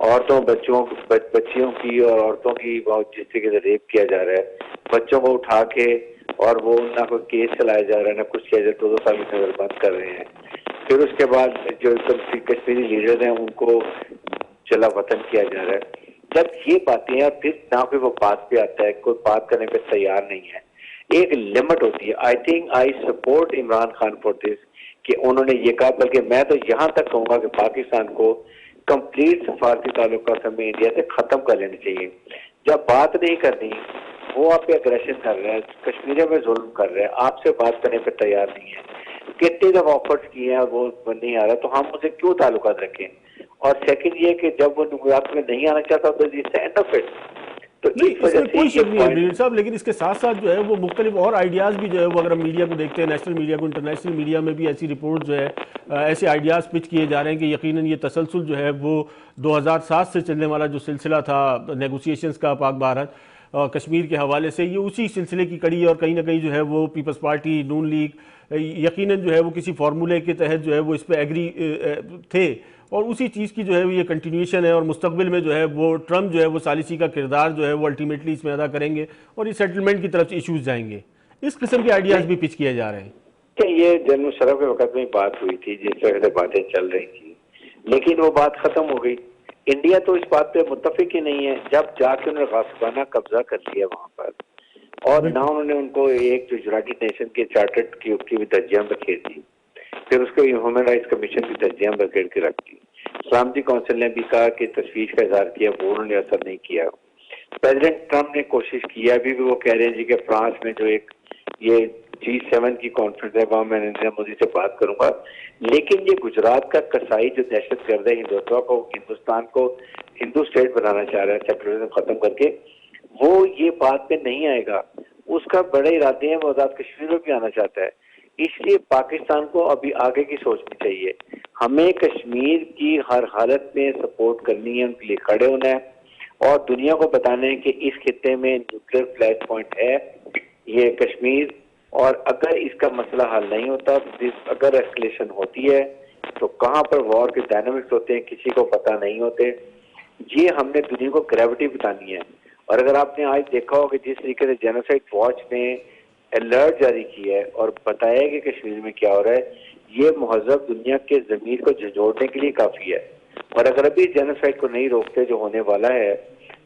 औरतों बच्चियों की और औरतों की बहुत जिस तरीके से रेप किया जा रहा है, बच्चों को उठा के और वो ना कोई केस चलाया जा रहा है ना कुछ किया जा रहा है, 2 साल की नजर बंद कर रहे हैं। फिर उसके बाद जो कश्मीरी लीडर हैं उनको चला वतन किया जा रहा है। जब ये बातें हैं, फिर ना कोई वो बात पे आता है, कोई बात करने पे तैयार नहीं है, एक लिमिट होती है। I think I support Imran Khan for this कि उन्होंने ये कहा, बल्कि मैं तो यहाँ तक कहूंगा कि पाकिस्तान को कंप्लीट सफारती ताल्लुकात हमें इंडिया से खत्म कर लेनी चाहिए। जब बात नहीं करनी, वो आप पे अग्रेशन कर रहे हैं, कश्मीरियों में जुल्म कर रहे हैं, आपसे बात करने पर तैयार नहीं है, कितने जब ऑफर्स किए हैं वो नहीं आ रहा, तो हम उसे क्यों ताल्लुकात रखें। और सेकंड ये कि जब वो मुलाकात में नहीं आना चाहता तो इट्स एंड ऑफ इट। तो इसमें कोई शक नहीं है ब्रिगेडियर साहब, लेकिन इसके साथ साथ जो है वो मुख्तलिफ और आइडियाज़ भी जो है वो अगर हम मीडिया को देखते हैं, नेशनल मीडिया को, इंटरनेशनल मीडिया में भी ऐसी रिपोर्ट जो है ऐसे आइडियाज़ पिच किए जा रहे हैं कि यकीनन ये तसलसल जो है वो 2007 से चलने वाला जो सिलसिला था नेगोशिएशंस का पाक भारत कश्मीर के हवाले से, ये उसी सिलसिले की कड़ी, और कहीं ना कहीं जो है वो पीपल्स पार्टी, नून लीग यकीनन जो है वो किसी फार्मूले के तहत जो है वो इस पर एग्री थे, और उसी चीज़ की जो है ये कंटिन्यूएशन है। और मुस्तकबिल में जो है वो ट्रम्प जो है वो सालिसी का किरदार जो है वो अल्टीमेटली इसमें अदा करेंगे और इस सेटलमेंट की तरफ से इशूज़ जाएंगे। इस किस्म के आइडियाज़ भी पिच किए जा रहे हैं कि ये जन्म शरफ के वक्त में बात हुई थी, जिस तरह से बातें चल रही थी, लेकिन वो बात खत्म हो गई। इंडिया तो इस बात पे मुत्तफिक ही नहीं है। जब जाके उन्होंने गासिबाना कब्जा कर लिया वहां पर, और ना उन्होंने उनको एक जो यूनाइटेड नेशन के चार्टर्ड की उसकी भी दर्जियां बखेर दी, फिर उसको ह्यूमन राइट्स कमीशन की दर्जियां बखेर के रख दी। सलामती काउंसिल ने भी कहा कि तशवीश का इजहार किया, वो उन्होंने असर नहीं किया। प्रेसिडेंट ट्रंप ने कोशिश किया, अभी भी वो कह रहे हैं जी कि फ्रांस में जो एक ये G7 की कॉन्फ्रेंस है वहां मैं नरेंद्र मोदी से बात करूंगा, लेकिन ये गुजरात का कसाई जो दहशतगर्द है, हिंदुस्तान को हिंदू स्टेट बनाना चाह रहा है सेकुलरिज्म खत्म करके, वो ये बात पे नहीं आएगा। उसका बड़े इरादे हैं, वो आजाद कश्मीर में भी आना चाहता है। इसलिए पाकिस्तान को अभी आगे की सोचनी चाहिए। हमें कश्मीर की हर हालत में सपोर्ट करनी है, उनके लिए खड़े होना है और दुनिया को बताना है कि इस खित्ते में न्यूक्लियर फ्लैश पॉइंट है ये कश्मीर, और अगर इसका मसला हल नहीं होता, अगर एस्केलेशन होती है तो कहाँ पर वॉर के डायनामिक्स होते हैं किसी को पता नहीं होते। ये हमने दुनिया को ग्रेविटी बतानी है। और अगर आपने आज देखा हो कि जिस तरीके से जेनोसाइड वॉच ने अलर्ट जारी किया है और बताया कि कश्मीर में क्या हो रहा है, ये महजब दुनिया के जमीर को झंझोड़ने के लिए काफी है। और अगर अभी जेनोसाइड को नहीं रोकते जो होने वाला है,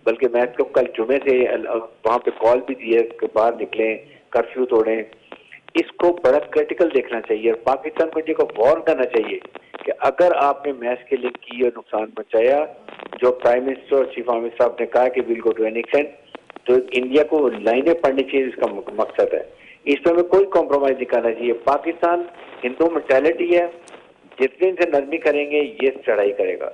बल्कि मैं तो कल जुमे से वहां पे कॉल भी दी है कि बाहर निकलें, कर्फ्यू तोड़ें, इसको बड़ा क्रिटिकल देखना चाहिए। और पाकिस्तान को इंडिया को वार्न करना चाहिए कि अगर आपने मैच के लिए की और नुकसान पहुंचाया, जो प्राइम मिनिस्टर और चीफ आर्मी साहब ने कहा कि will go to an extent, तो इंडिया को लाइनें पढ़नी चाहिए, इसका मकसद है। इसमें हमें कोई कॉम्प्रोमाइज नहीं करना चाहिए। पाकिस्तान हिंदू मेंटालिटी है, जितने इनसे नरमी करेंगे ये चढ़ाई करेगा,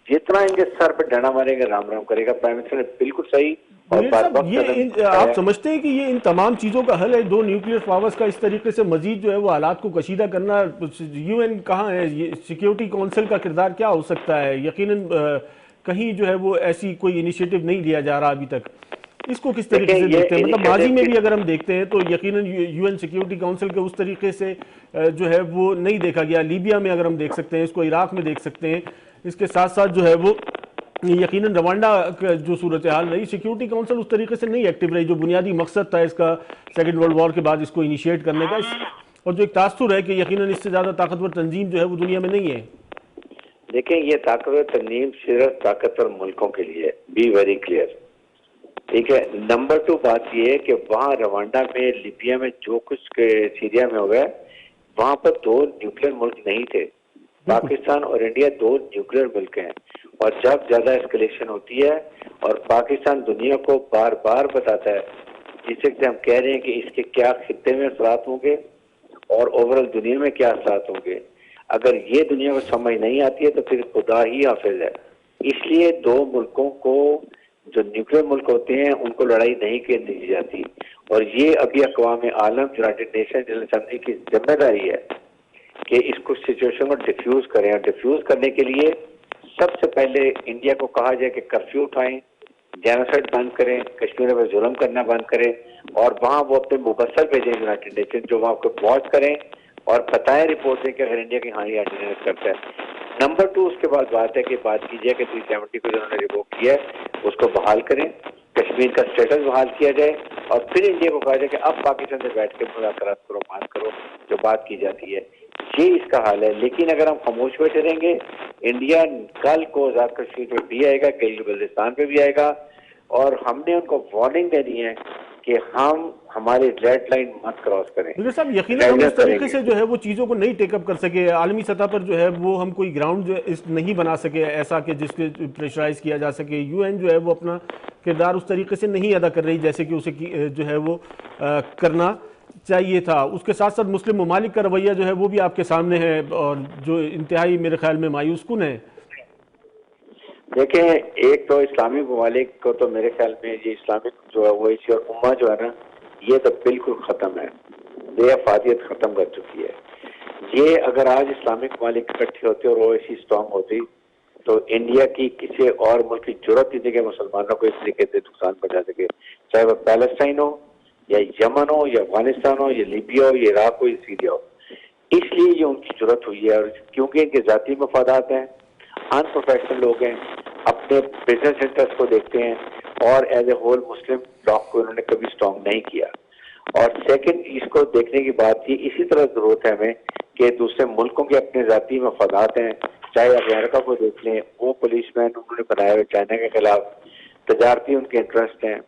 जितना इनके सर पर डंडा मारेंगे राम राम करेगा। प्राइम मिनिस्टर ने बिल्कुल सही और आप समझते हैं कि ये इन तमाम चीजों का हल है, दो न्यूक्लियर पावर्स का इस तरीके से मजीद जो है वो हालात को कशीदा करना? यूएन कहाँ है, ये सिक्योरिटी काउंसिल का किरदार क्या हो सकता है? यकीनन कहीं जो है वो ऐसी कोई इनिशिएटिव नहीं लिया जा रहा अभी तक। इसको किस तरीके से देखते हैं? मतलब माजी में भी अगर हम देखते हैं तो यकीनन यूएन सिक्योरिटी काउंसिल के उस तरीके से जो है वो नहीं देखा गया। लीबिया में अगर हम देख सकते हैं, इसको इराक में देख सकते हैं, इसके साथ साथ जो है वो यकीनन रवांडा जो सूरत हाल रही, सिक्योरिटी काउंसिल उस तरीके से नहीं एक्टिव रही जो बुनियादी मकसद था इसका सेकेंड वर्ल्ड वॉर के बाद इसको इनिशिएट करने का। और जो एक तासुर है कि यकीनन इससे ज्यादा ताकतवर तंजीम जो है वो दुनिया में नहीं है। देखें, ये ताकतवर तंजीम सिर्फ ताकतवर मुल्कों के लिए, बी वेरी क्लियर, ठीक है। नंबर 2 बात ये है कि वहाँ रवांडा में, लीबिया में जो कुछ सीरिया में हो गया, वहां पर 2 न्यूक्लियर मुल्क नहीं थे। पाकिस्तान और इंडिया 2 न्यूक्लियर मुल्क हैं। और जब ज्यादा एस्केलेशन होती है और पाकिस्तान दुनिया को बार बार बताता है, जिससे हम कह रहे हैं कि इसके क्या खित्ते में असरात होंगे और ओवरऑल दुनिया में क्या असरात होंगे, अगर ये दुनिया को समझ नहीं आती है तो फिर खुदा ही हाफिज है। इसलिए 2 मुल्कों को, जो न्यूक्लियर मुल्क होते हैं, उनको लड़ाई नहीं करनी दी जाती। और ये अभी अक़वाम आलम, यूनाइटेड नेशन जनरल असेंबली की जिम्मेदारी है कि इसको सिचुएशन को डिफ्यूज करें। और डिफ्यूज करने के लिए सबसे पहले इंडिया को कहा जाए कि कर्फ्यू उठाएं, जेनोसाइड बंद करें, कश्मीर में जुल्म करना बंद करें, और वहाँ वो अपने मुबस्सर भेजें यूनाइटेड नेशन, जो वहाँ को वॉच करें और बताएं, रिपोर्ट दें कि अगर इंडिया की हानि ऑर्डिनेंस करता है। नंबर 2 उसके बाद बात है कि बात कीजिए कि 370 को जिन्होंने रिवोक किया है उसको बहाल करें, कश्मीर का स्टेटस बहाल किया जाए, और फिर इंडिया को कहा जाए कि अब पाकिस्तान से बैठ के मुज़ाकरात करो, बात करो, जो बात की जाती है। ये इसका हाल है। लेकिन अगर हम खामोश बैठे रहेंगे, इंडिया कल को आजाद कश्मीर पे भी आएगा, गिलगित-बल्तिस्तान पे भी आएगा, और हमने उनको वार्निंग देनी है कि हम हमारी रेड लाइन मत क्रॉस करें। डॉक्टर साहब, यकीनन हम इस तरीके से जो है वो चीज़ों को नहीं टेकअप कर सके, आलमी सतह पर जो है वो हम कोई ग्राउंड नहीं बना सके ऐसा कि जिसके प्रेशराइज किया जा सके। यूएन जो है वो अपना किरदार उस तरीके से नहीं अदा कर रही जैसे कि उसे जो है वो करना चाहिए था। उसके साथ साथ मुस्लिम ममालिक का रवैया जो है वो भी आपके सामने है, और जो इंतहाई मेरे ख्याल में मायूस कुन है। देखें, एक तो इस्लामी ममालिक को तो मेरे ख्याल में ये इस्लामिक जो है वो इसी, और उम्मा जो है ना, ये तो बिल्कुल ख़त्म है, बेअफादियत ख़त्म कर चुकी है। ये अगर आज इस्लामिक ममालिक इकट्ठे होते और ओवैसी स्ट्रॉन्ग होती तो इंडिया की किसी और मुल्क की जरूरत नहीं थी कि मुसलमानों को इस तरीके से नुकसान पहुंचा सके, चाहे वह पैलेस्टाइन हो या यमन हो या अफगानिस्तान हो या लीबिया हो या इराक हो या सीरिया हो। इसलिए ये उनकी जरूरत हुई है। और क्योंकि इनके जाती मफादात हैं, अनप्रोफेशनल लोग हैं, अपने बिजनेस इंटरेस्ट को देखते हैं, और as a whole Muslim bloc को उन्होंने कभी स्ट्रॉन्ग नहीं किया। और सेकंड, इसको देखने की बात थी, इसी तरह जरूरत है हमें कि दूसरे मुल्कों के अपने जाती मफादात हैं, चाहे अमेरिका को देख लें, वो पुलिसमैन उन्होंने बनाए हुए चाइना के खिलाफ, तजारती उनके इंटरेस्ट हैं।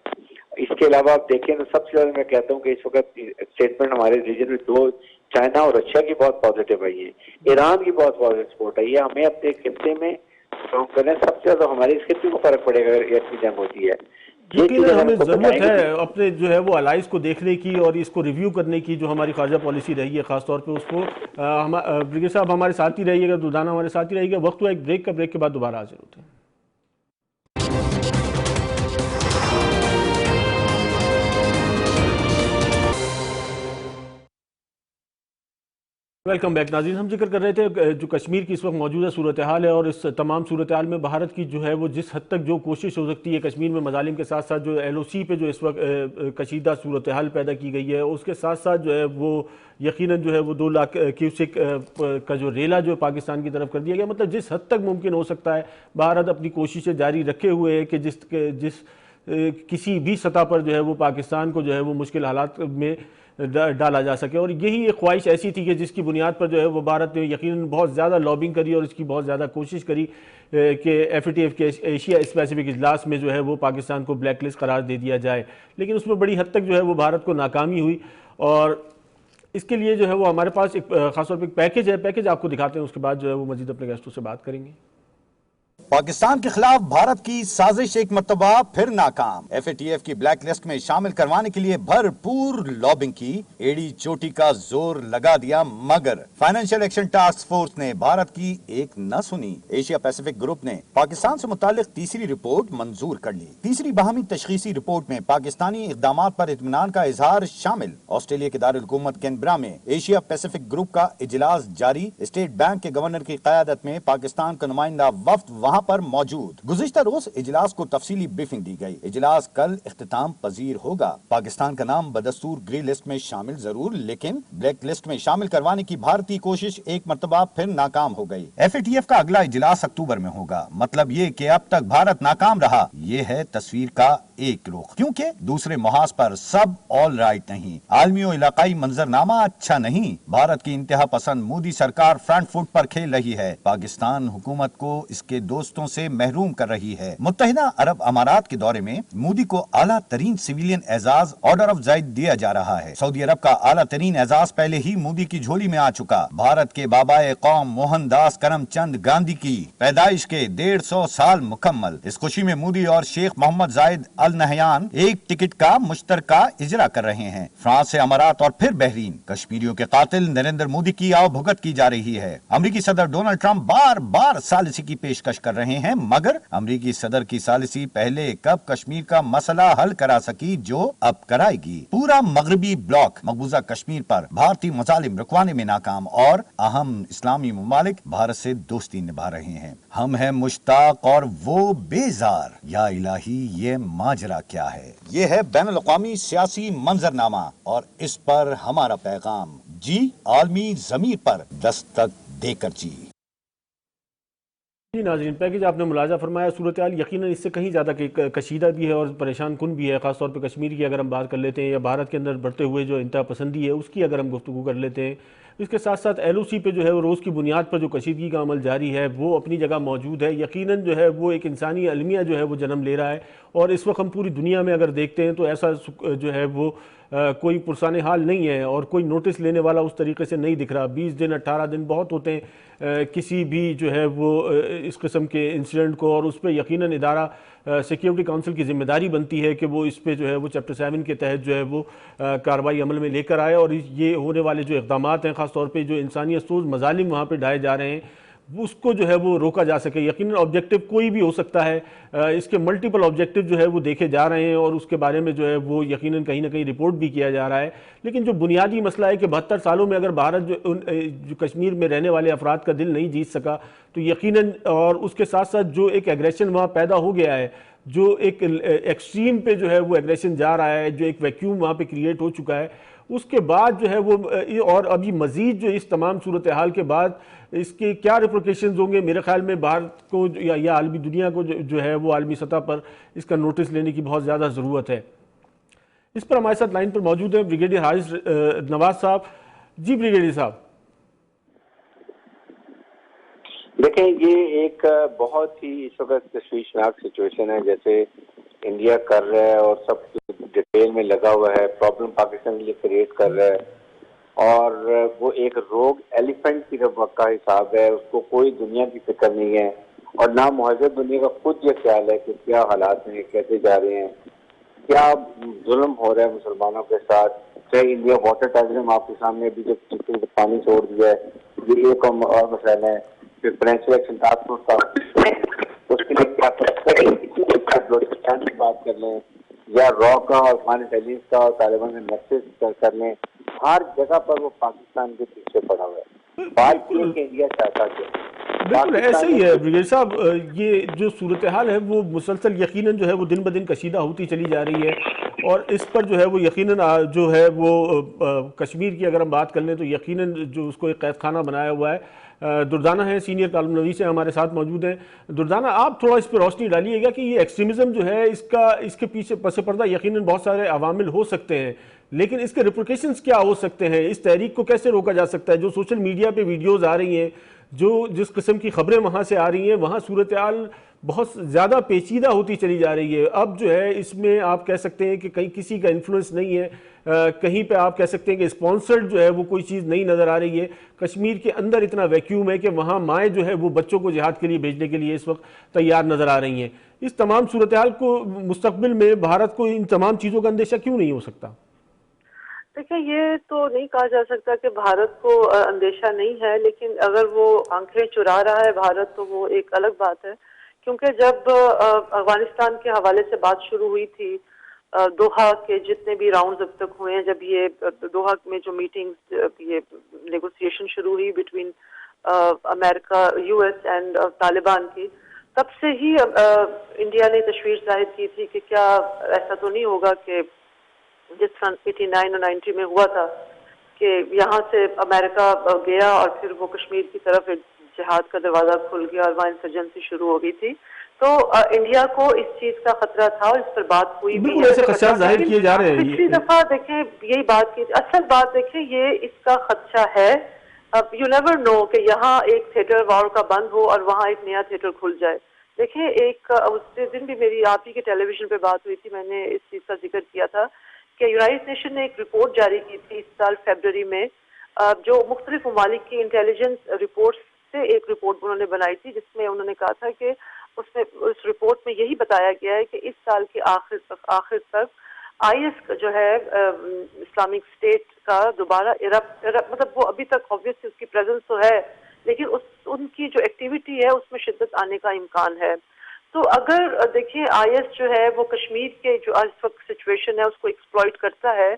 इसके अलावा आप देखें तो सबसे ज्यादा मैं कहता हूँ कि इस वक्त स्टेटमेंट हमारे रीजन में 2, चाइना और रशिया की बहुत पॉजिटिव आई है, ईरान की बहुत पॉजिटिव सपोर्ट आई है। हमें अपने खित्ते में स्ट्रॉन्ग करना, सबसे ज्यादा हमारे इस खित्ते को फर्क पड़ेगा अगर ऐसी जंग होती है। लेकिन हमें जरूरत है अपने जो है वो अलाइज को देखने की और इसको रिव्यू करने की, जो हमारी खारजा पॉलिसी रही है खासतौर पे उसको। ब्रिगेड साहब हमारे साथ ही रहिएगा, दुर्दाना हमारे साथ ही रहिएगा। वक्त हुआ एक ब्रेक का, ब्रेक के बाद दोबारा हाजिर होते हैं। वेलकम बैक नाज़रीन। हम जिक्र कर रहे थे जो कश्मीर की इस वक्त मौजूदा सूरत हाल है और इस तमाम सूरत हाल में भारत की जो है वो जिस हद तक जो कोशिश हो सकती है कश्मीर में मजालिम के साथ साथ जो LOC पे जो इस वक्त कशीदा सूरत हाल पैदा की गई है उसके साथ साथ जो है वो यकीनन जो है वो 2 लाख क्यूसेक का जो रेला जो पाकिस्तान की तरफ कर दिया गया। मतलब जिस हद तक मुमकिन हो सकता है भारत अपनी कोशिशें जारी रखे हुए है कि जिस किसी भी सतह पर जो है वो पाकिस्तान को जो है वो मुश्किल हालात में डाला जा सके। और यही एक ख्वाहिश ऐसी थी कि जिसकी बुनियाद पर जो है वो भारत ने यकीनन बहुत ज़्यादा लॉबिंग करी और इसकी बहुत ज़्यादा कोशिश करी कि FATF के एशिया स्पेसिफिक इजलास में जो है वो पाकिस्तान को ब्लैक लिस्ट करार दे दिया जाए, लेकिन उसमें बड़ी हद तक जो है वो भारत को नाकामी हुई। और इसके लिए जो है वो हमारे पास एक खासतौर पर एक पैकेज है, पैकेज आपको दिखाते हैं, उसके बाद जो है वो मजीद अपने गेस्टों से बात करेंगे। पाकिस्तान के खिलाफ भारत की साजिश एक मर्तबा फिर नाकाम। FATF की ब्लैक लिस्ट में शामिल करवाने के लिए भरपूर लॉबिंग की, एड़ी चोटी का जोर लगा दिया, मगर फाइनेंशियल एक्शन टास्क फोर्स ने भारत की एक न सुनी। एशिया पैसिफिक ग्रुप ने पाकिस्तान से मुतालिक तीसरी रिपोर्ट मंजूर कर ली। तीसरी बाहमी तशखीसी रिपोर्ट में पाकिस्तानी इकदाम पर इत्मीनान का इजहार शामिल। ऑस्ट्रेलिया के दारुल हुकूमत कैनबरा में एशिया पैसिफिक ग्रुप का इजलास जारी। स्टेट बैंक के गवर्नर की क़यादत में पाकिस्तान का नुमाइंदा वफ्द वहां पर मौजूद। गुज़िश्ता रोज इजलास को तफसीली ब्रीफिंग दी गई। इजलास कल इख्तिताम पजीर होगा। पाकिस्तान का नाम बदस्तूर ग्रे लिस्ट में शामिल जरूर, लेकिन ब्लैक लिस्ट में शामिल करवाने की भारतीय कोशिश एक मर्तबा फिर नाकाम हो गई। FATF का अगला इजलास अक्टूबर में होगा। मतलब ये कि अब तक भारत नाकाम रहा, ये है तस्वीर का एक रुख, क्योंकि दूसरे मुहाज पर सब ऑल राइट नहीं। आलमी और इलाकाई मंजरनामा अच्छा नहीं। भारत की इंतहा पसंद मोदी सरकार फ्रंट फुट पर खेल रही है। पाकिस्तान हुकूमत को इसके दोस्तों से महरूम कर रही है। मुत्तहिदा अरब अमारात के दौरे में मोदी को आला तरीन सिविलियन एजाज ऑर्डर ऑफ ज़ायद दिया जा रहा है। सऊदी अरब का आला तरीन एजाज पहले ही मोदी की झोली में आ चुका। भारत के बाबाए कौम मोहनदास करमचंद गांधी की पैदाइश के 150 साल मुकम्मल। इस खुशी में मोदी और शेख मोहम्मद जायद अल नहयान एक टिकट का मुश्तरका इजरा कर रहे हैं। फ्रांस से अमारात और फिर बहरीन। कश्मीरियों के कातिल नरेंद्र मोदी की आवभगत की जा रही है। अमेरिकी सदर डोनाल्ड ट्रंप बार बार सालिसी की पेशकश कर रहे हैं, मगर अमेरिकी सदर की सालिसी पहले कब कश्मीर का मसला हल करा सकी जो अब कराएगी। पूरा मगरबी ब्लॉक मकबूजा कश्मीर पर भारतीय मजालिम रुकवाने में नाकाम और अहम इस्लामी ममालिक भारत से दोस्ती निभा रहे हैं। हम हैं मुश्ताक और वो बेजार। या इलाही, ये माजरा क्या है? ये है बैनुल अक़वामी सियासी मंजरनामा और इस पर हमारा पैगाम, जी आलमी ज़मीर पर दस्तक देकर जी। जी नाज़रीन, पैकेज आपने मुलाजा फरमाया। सूरत हाल यकीनन इससे कहीं ज़्यादा कशीदा भी है और परेशान कुन भी है। ख़ासतौर पर कश्मीर की अगर हम बात कर लेते हैं या भारत के अंदर बढ़ते हुए जो इंतहा पसंदी है उसकी अगर हम गुफ्तगू कर लेते हैं, इसके साथ साथ LOC पे जो है वो रोज़ की बुनियाद पर जो कशीदगी का अमल जारी है वो अपनी जगह मौजूद है। यकीनन जो है वो एक इंसानी अलमिया जो है वो जन्म ले रहा है और इस वक्त हम पूरी दुनिया में अगर देखते हैं तो ऐसा जो है वो कोई पुरसाने हाल नहीं है और कोई नोटिस लेने वाला उस तरीके से नहीं दिख रहा। 20 दिन 18 दिन बहुत होते हैं किसी भी जो है वो इस किस्म के इंसिडेंट को, और उस पर यकीनन इदारा सिक्योरिटी काउंसिल की जिम्मेदारी बनती है कि वो इस पे जो है वो चैप्टर 7 के तहत जो है वो कार्रवाई अमल में लेकर आए और ये होने वाले जो इक़दाम हैं, ख़ासतौर पर जो इंसानियत सोज मजालिम वहाँ पर ढाए जा रहे हैं, उसको जो है वो रोका जा सके। यकीनन ऑब्जेक्टिव कोई भी हो सकता है, इसके मल्टीपल ऑब्जेक्टिव जो है वो देखे जा रहे हैं और उसके बारे में जो है वो यकीनन कहीं ना कहीं रिपोर्ट भी किया जा रहा है। लेकिन जो बुनियादी मसला है कि 72 सालों में अगर भारत जो कश्मीर में रहने वाले अफराद का दिल नहीं जीत सका तो यकीनन, और उसके साथ साथ जो एक एग्रेशन वहाँ पैदा हो गया है, जो एक एक्सट्रीम पे जो है वो एग्रेशन जा रहा है, जो एक वैक्यूम वहाँ पे क्रिएट हो चुका है, उसके बाद जो है वो और अभी मजीद जो इस तमाम सूरत हाल के बाद इसके क्या रिप्लिकेशंस होंगे, मेरे ख्याल में भारत को या आलमी दुनिया को जो है वो आलमी सतह पर इसका नोटिस लेने की बहुत ज़्यादा ज़रूरत है। इस पर हमारे साथ लाइन पर मौजूद है ब्रिगेडियर हारिस नवाज साहब। जी ब्रिगेडियर साहब। देखें, ये एक बहुत ही इस वक्त तशवीशनाक सिचुएशन है, जैसे इंडिया कर रहा है और सब डिटेल में लगा हुआ है, प्रॉब्लम पाकिस्तान के लिए क्रिएट कर रहा है और वो एक रोग एलिफेंट की का हिसाब है, उसको कोई दुनिया की फिक्र नहीं है और ना मुहज़्ज़ब दुनिया का खुद ये ख्याल है कि क्या हालात हैं, कैसे जा रहे हैं, क्या जुल्म हो रहा है मुसलमानों के साथ। चाहे इंडिया वाटर टेररिज्म आपके सामने अभी जो पानी छोड़ दिया है, ये एक और मसला है। फिर फाइनेंशियल एक्शन टास्क फोर्स का उसके लिए क्या बात कर लें या रॉ का और हमारे इंटेलिजेंस का और तालिबान में मैसेज कर लें, हर जगह पर वो पाकिस्तान के पीछे पड़ा हुआ है। बात की कि इंडिया चाहता क्या। बिल्कुल ऐसे ही है ब्रिगेड साहब, ये जो सूरत हाल है वो मुसलसल यकीनन जो है वो दिन ब दिन कशीदा होती चली जा रही है। और इस पर जो है वो यकीनन जो है वो कश्मीर की अगर हम बात कर लें तो यकीनन जो उसको एक कैद खाना बनाया हुआ है। दुर्दाना है, सीनियर कालम नवीस है, हमारे साथ मौजूद हैं। दुर्दाना, आप थोड़ा इस पर रोशनी डालिएगा कि ये एक्सट्रीमिज़म जो है इसके पीछे पस पर्दा यकीनन बहुत सारे अवामिल हो सकते हैं, लेकिन इसके रिप्लिकेशंस क्या हो सकते हैं, इस तहरीक को कैसे रोका जा सकता है। जो सोशल मीडिया पे वीडियोज़ आ रही हैं, जो जिस किस्म की खबरें वहाँ से आ रही हैं, वहाँ सूरत हाल बहुत ज़्यादा पेचीदा होती चली जा रही है। अब जो है इसमें आप कह सकते हैं कि कहीं किसी का इन्फ्लुएंस नहीं है, कहीं पे आप कह सकते हैं कि स्पॉन्सर्ड जो है वो कोई चीज़ नहीं नज़र आ रही है। कश्मीर के अंदर इतना वैक्यूम है कि वहाँ माएँ जो है वो बच्चों को जिहाद के लिए भेजने के लिए इस वक्त तैयार नज़र आ रही हैं। इस तमाम सूरत हाल को मुस्तकबिल में भारत को इन तमाम चीज़ों का अंदेशा क्यों नहीं हो सकता? देखिए, ये तो नहीं कहा जा सकता कि भारत को अंदेशा नहीं है, लेकिन अगर वो आंखें चुरा रहा है भारत तो वो एक अलग बात है। क्योंकि जब अफगानिस्तान के हवाले से बात शुरू हुई थी, दोहा के जितने भी राउंड्स अब तक हुए हैं, जब ये दोहा में जो मीटिंग्स, ये नेगोशिएशन शुरू हुई between America, US and Taliban की, तब से ही इंडिया ने तशवीश जाहिर की थी कि क्या ऐसा तो नहीं होगा कि जिस सन 89 और 90 में हुआ था कि यहाँ से अमेरिका गया और फिर वो कश्मीर की तरफ एक जिहाद का दरवाजा खुल गया और वहाँ इंसर्जेंसी शुरू हो गई थी। तो इंडिया को इस चीज का खतरा था और इस पर बात हुई भी। बिल्कुल ऐसे खदशात जाहिर किए जा रहे हैं। पिछली दफा देखें यही बात की, असल बात देखें ये इसका खदशा है। अब यू नेवर नो कि यहाँ एक थिएटर वॉर का बंद हो और वहाँ एक नया थिएटर खुल जाए। देखिए, एक उस दिन भी मेरी आप ही के टेलीविजन पे बात हुई थी, मैंने इस चीज का जिक्र किया था कि यूनाइटेड नेशन ने एक रिपोर्ट जारी की थी इस साल फरवरी में, जो मुख्तलिफ ममालिक की इंटेलिजेंस रिपोर्ट से एक रिपोर्ट उन्होंने बनाई थी, जिसमें उन्होंने कहा था कि उसमें उस रिपोर्ट में यही बताया गया है कि इस साल के आखिर तक आईएस जो है इस्लामिक स्टेट का दोबारा मतलब वो अभी तक ऑब्वियसली उसकी प्रेजेंस तो है, लेकिन उनकी जो एक्टिविटी है उसमें शिद्दत आने का इम्कान है। तो अगर देखिए आईएस जो है वो कश्मीर के जो आज वक्त सिचुएशन है उसको एक्सप्लॉइट करता है,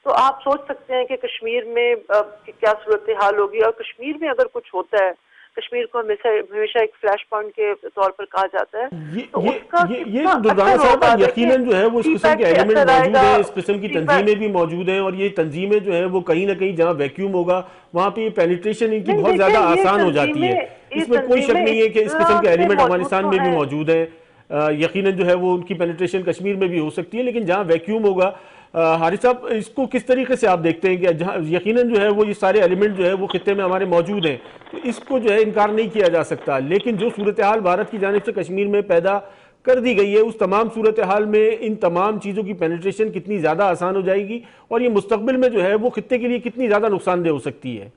तो आप सोच सकते हैं कि कश्मीर में क्या सूरत हाल होगी। और कश्मीर में अगर कुछ होता है, कश्मीर को हमेशा एक फ्लैश पॉइंट के तौर पर कहा जाता है, तो उसका ये तो दुर्दाना साहब यकीनन जो है वो इस किस्म के एलिमेंट मौजूद हैं, इस किस्म की तंजीमें भी मौजूद हैं, और ये तंजीमें जो है वो कहीं ना कहीं जहाँ वैक्यूम होगा वहाँ पे पेनिट्रेशन इनकी बहुत ज्यादा आसान हो जाती है। इसमें कोई शक नहीं है कि इस किस्म के एलिमेंट अफगानिस्तान में भी मौजूद हैं। यकीनन जो है वो उनकी पेनिट्रेशन कश्मीर में भी हो सकती है, लेकिन जहाँ वैक्यूम होगा, हारिस साहब इसको किस तरीके से आप देखते हैं कि जहाँ यकीनन जो है वो ये सारे एलिमेंट जो है वो खित्ते में हमारे मौजूद हैं, तो इसको जो है इनकार नहीं किया जा सकता, लेकिन जो सूरत हाल भारत की जानिब से कश्मीर में पैदा कर दी गई है, उस तमाम सूरत हाल में इन तमाम चीज़ों की पेनिट्रेशन कितनी ज़्यादा आसान हो जाएगी और ये मुस्तकबिल में जो है वो खित्ते के लिए कितनी ज़्यादा नुकसानदेह हो सकती है।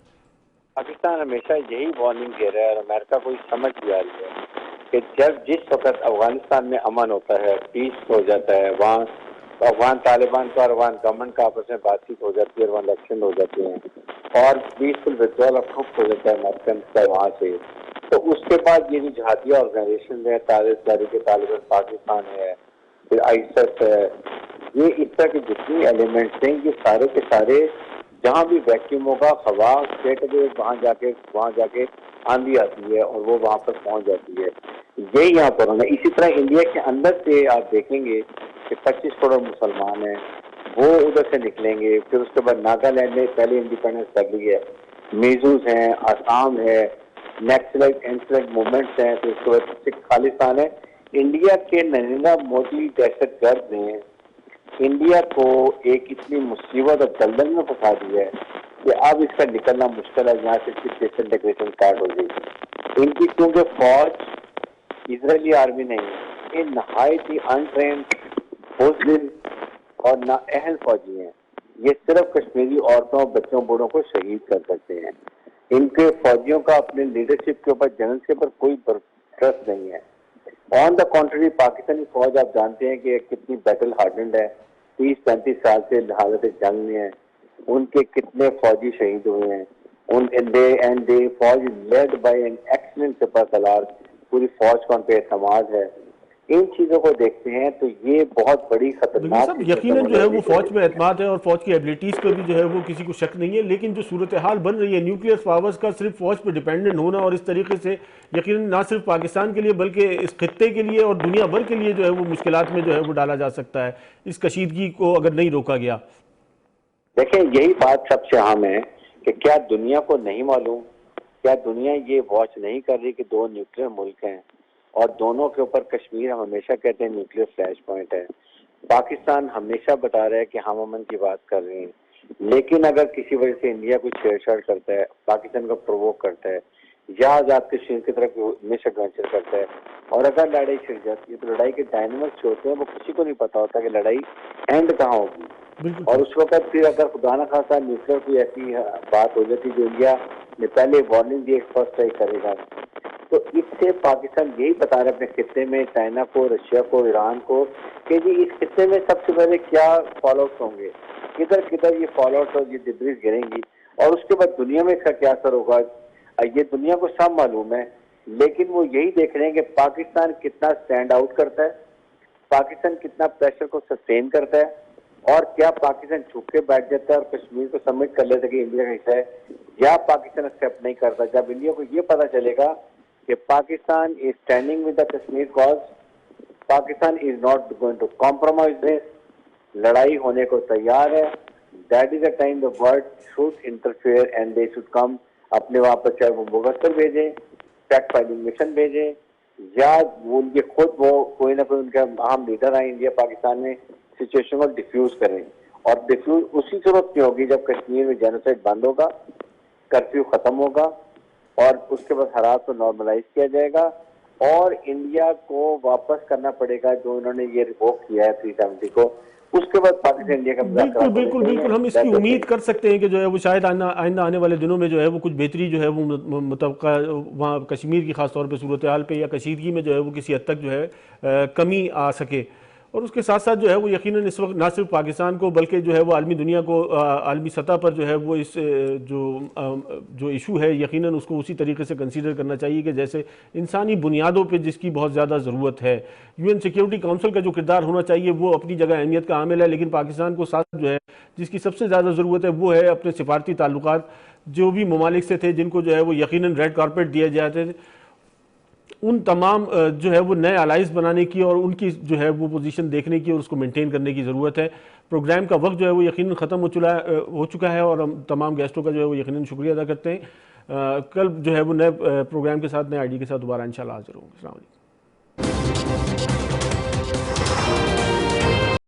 पाकिस्तान हमेशा यही वार्निंग दे रहा है और अमेरिका को समझ भी आ रही है कि जब जिस वक्त अफगानिस्तान में अमन होता है, पीस हो जाता है, वहाँ अफगान तालिबान का और अफगान गवर्नमेंट का आपस में बातचीत हो जाती है, वहाँ इलेक्शन हो जाते हैं और पीसफुल विड्रॉल ऑफ ट्रूप्स हो जाता है अमेरिकन का वहाँ से, तो उसके बाद ये जो जहादिया ऑर्गेनाइजेशन है, तालिबान पाकिस्तान है, फिर आईएसएस है, ये इस तरह के जितनी एलिमेंट्स हैं ये सारे के सारे जहाँ भी वैक्यूम होगा, हवा स्टेट में वहाँ जाके आंधी आती है और वो वहाँ पर पहुँच जाती है। यही यहाँ पर होना। इसी तरह इंडिया के अंदर से आप देखेंगे कि 25 करोड़ मुसलमान हैं, वो उधर से निकलेंगे, फिर उसके बाद नागालैंड ने पहले इंडिपेंडेंस कर ली है, मिजोज हैं, आसाम है, नेक्सलाइट मूवमेंट्स हैं, फिर उसके बाद सिख खालिस्तान है। इंडिया के नरेंद्र मोदी दहशतगर्द ने इंडिया को एक इतनी मुसीबत और दलदल में फंसा दिया है कि अब इसका निकलना मुश्किल है। यहाँ से इंटीग्रेशन स्टार्ट हो गई इनकी, क्योंकि फौज इजरायली आर्मी नहीं है, ये नहायत ही अनट्रेंड, बुज़दिल और नाअहल फौजी हैं। ये सिर्फ कश्मीरी औरतों, बच्चों, बूढ़ों को शहीद कर सकते हैं। इनके फौजियों का अपने लीडरशिप के ऊपर, जनरल के ऊपर कोई ट्रस्ट नहीं है। ऑन द कॉन्ट्री पाकिस्तानी फौज आप जानते हैं कि कितनी बैटल हार्डेंड है, 30-35 साल से हालत जंग में है। उनके कितने फौजी शहीद हुए हैं। फौज लेड बाय एन एक्सीलेंट सिपह सलार, पूरी फौज का उन पर एतमाद है। इन चीजों को देखते हैं तो ये बहुत बड़ी बिल्कुल खतरनाक साहब, यकीनन जो है वो फौज में एतमाद है और फौज की एबिलिटीज पर भी जो है वो किसी को शक नहीं है, लेकिन जो सूरत हाल बन रही है न्यूक्लियर पावर्स का सिर्फ फौज पर डिपेंडेंट होना और इस तरीके से यकीनन ना सिर्फ पाकिस्तान के लिए बल्कि इस खित्ते के लिए और दुनिया भर के लिए जो है वो मुश्किलात में जो है वो डाला जा सकता है इस कशीदगी को अगर नहीं रोका गया। देखें, यही बात सबसे अहम है कि क्या दुनिया को नहीं मालूम, क्या दुनिया ये वॉच नहीं कर रही कि दो न्यूक्लियर मुल्क हैं और दोनों के ऊपर कश्मीर, हम हमेशा कहते हैं न्यूक्लियर फ्लैश पॉइंट है। पाकिस्तान हमेशा बता रहा है कि हम अमन की बात कर रहे हैं, लेकिन अगर किसी वजह से इंडिया कुछ छेड़छाड़ करता है, पाकिस्तान को प्रोवोक करता है या आजाद कश्मीर की तरफ मिस एडवेंचर करता है और अगर लड़ाई छिड़ जाती है तो लड़ाई के डायनामिक्स होते हैं वो किसी को नहीं पता होता कि लड़ाई एंड कहाँ होगी। और उस वक्त फिर अगर खुदा न खासा न्यूक्लियर की ऐसी बात हो जाती जो इंडिया ने पहले वार्निंग दी फर्स्ट स्ट्राइक करेगा, तो इससे पाकिस्तान यही बता रहे अपने खित्ते में चाइना को, रशिया को, ईरान को कि जी इस खित्ते में सबसे पहले क्या फॉल आउट होंगे, किधर किधर ये फॉल आउट और ये डिब्रीज गिरेंगी और उसके बाद दुनिया में इसका क्या असर होगा। ये दुनिया को सब मालूम है, लेकिन वो यही देख रहे हैं कि पाकिस्तान कितना स्टैंड आउट करता है, पाकिस्तान कितना प्रेशर को सस्टेन करता है और क्या पाकिस्तान झुक के बैठ जाता है और कश्मीर को सबमिट कर लेता है कि इंडिया का हिस्सा है, या पाकिस्तान एक्सेप्ट नहीं करता। जब इंडिया को ये पता चलेगा कि Pakistan is standing with the Kashmir cause, Pakistan is not going to compromise this, लड़ाई होने को तैयार है, that is the time the world should interfere and they should come. अपने वहां पर चाहे वो मुगस्तर भेजें, फैक्ट फाइंडिंग मिशन भेजें या वो उनके खुद वो कोई ना कोई उनका अहम लीडर आए इंडिया पाकिस्तान में, सिचुएशन को डिफ्यूज करें। और डिफ्यूज उसी सूरत में होगी जब कश्मीर में जेनोसाइड बंद होगा, कर्फ्यू खत्म होगा और उसके बाद हालात को नॉर्मलाइज किया जाएगा और इंडिया को वापस करना पड़ेगा जो उन्होंने ये रिवोक किया है 370 को। उसके बाद पाकिस्तान इंडिया का बिल्कुल बिल्कुल बिल्कुल हम इसकी उम्मीद कर सकते हैं कि जो है वो शायद आइंदा आने वाले दिनों में जो है वो कुछ बेहतरी जो है वो मुतवक्का वहाँ कश्मीर की खास तौर पे सूरत हाल पे या कशीदगी में जो है वो किसी हद तक जो है कमी आ सके। और उसके साथ साथ जो है वो यकीनन इस वक्त ना सिर्फ पाकिस्तान को बल्कि जो है वो आलमी दुनिया को आलमी सतह पर जो है वो इस जो इशू है यकीनन उसको उसी तरीके से कंसीडर करना चाहिए कि जैसे इंसानी बुनियादों पे जिसकी बहुत ज़्यादा ज़रूरत है। यूएन सिक्योरिटी काउंसिल का जो किरदार होना चाहिए वो अपनी जगह अहमियत का हामिल है, लेकिन पाकिस्तान को साथ जो है जिसकी सबसे ज़्यादा ज़रूरत है वो है अपने सिफारती ताल्लुकात जो भी ममालिक से थे जिनको जो है वो यकीनन रेड कारपेट दिए जाते थे, उन तमाम जो है वो नए अलाइज बनाने की और उनकी जो है वो पोजीशन देखने की और उसको मेंटेन करने की ज़रूरत है। प्रोग्राम का वक्त जो है वो यकीनन ख़त्म हो चुका है और हम तमाम गेस्टों का जो है वो यकीनन शुक्रिया अदा करते हैं। कल जो है वो नए प्रोग्राम के साथ, नए आईडी के साथ दोबारा इंशाल्लाह हाजिर होंगे। अस्सलाम वालेकुम।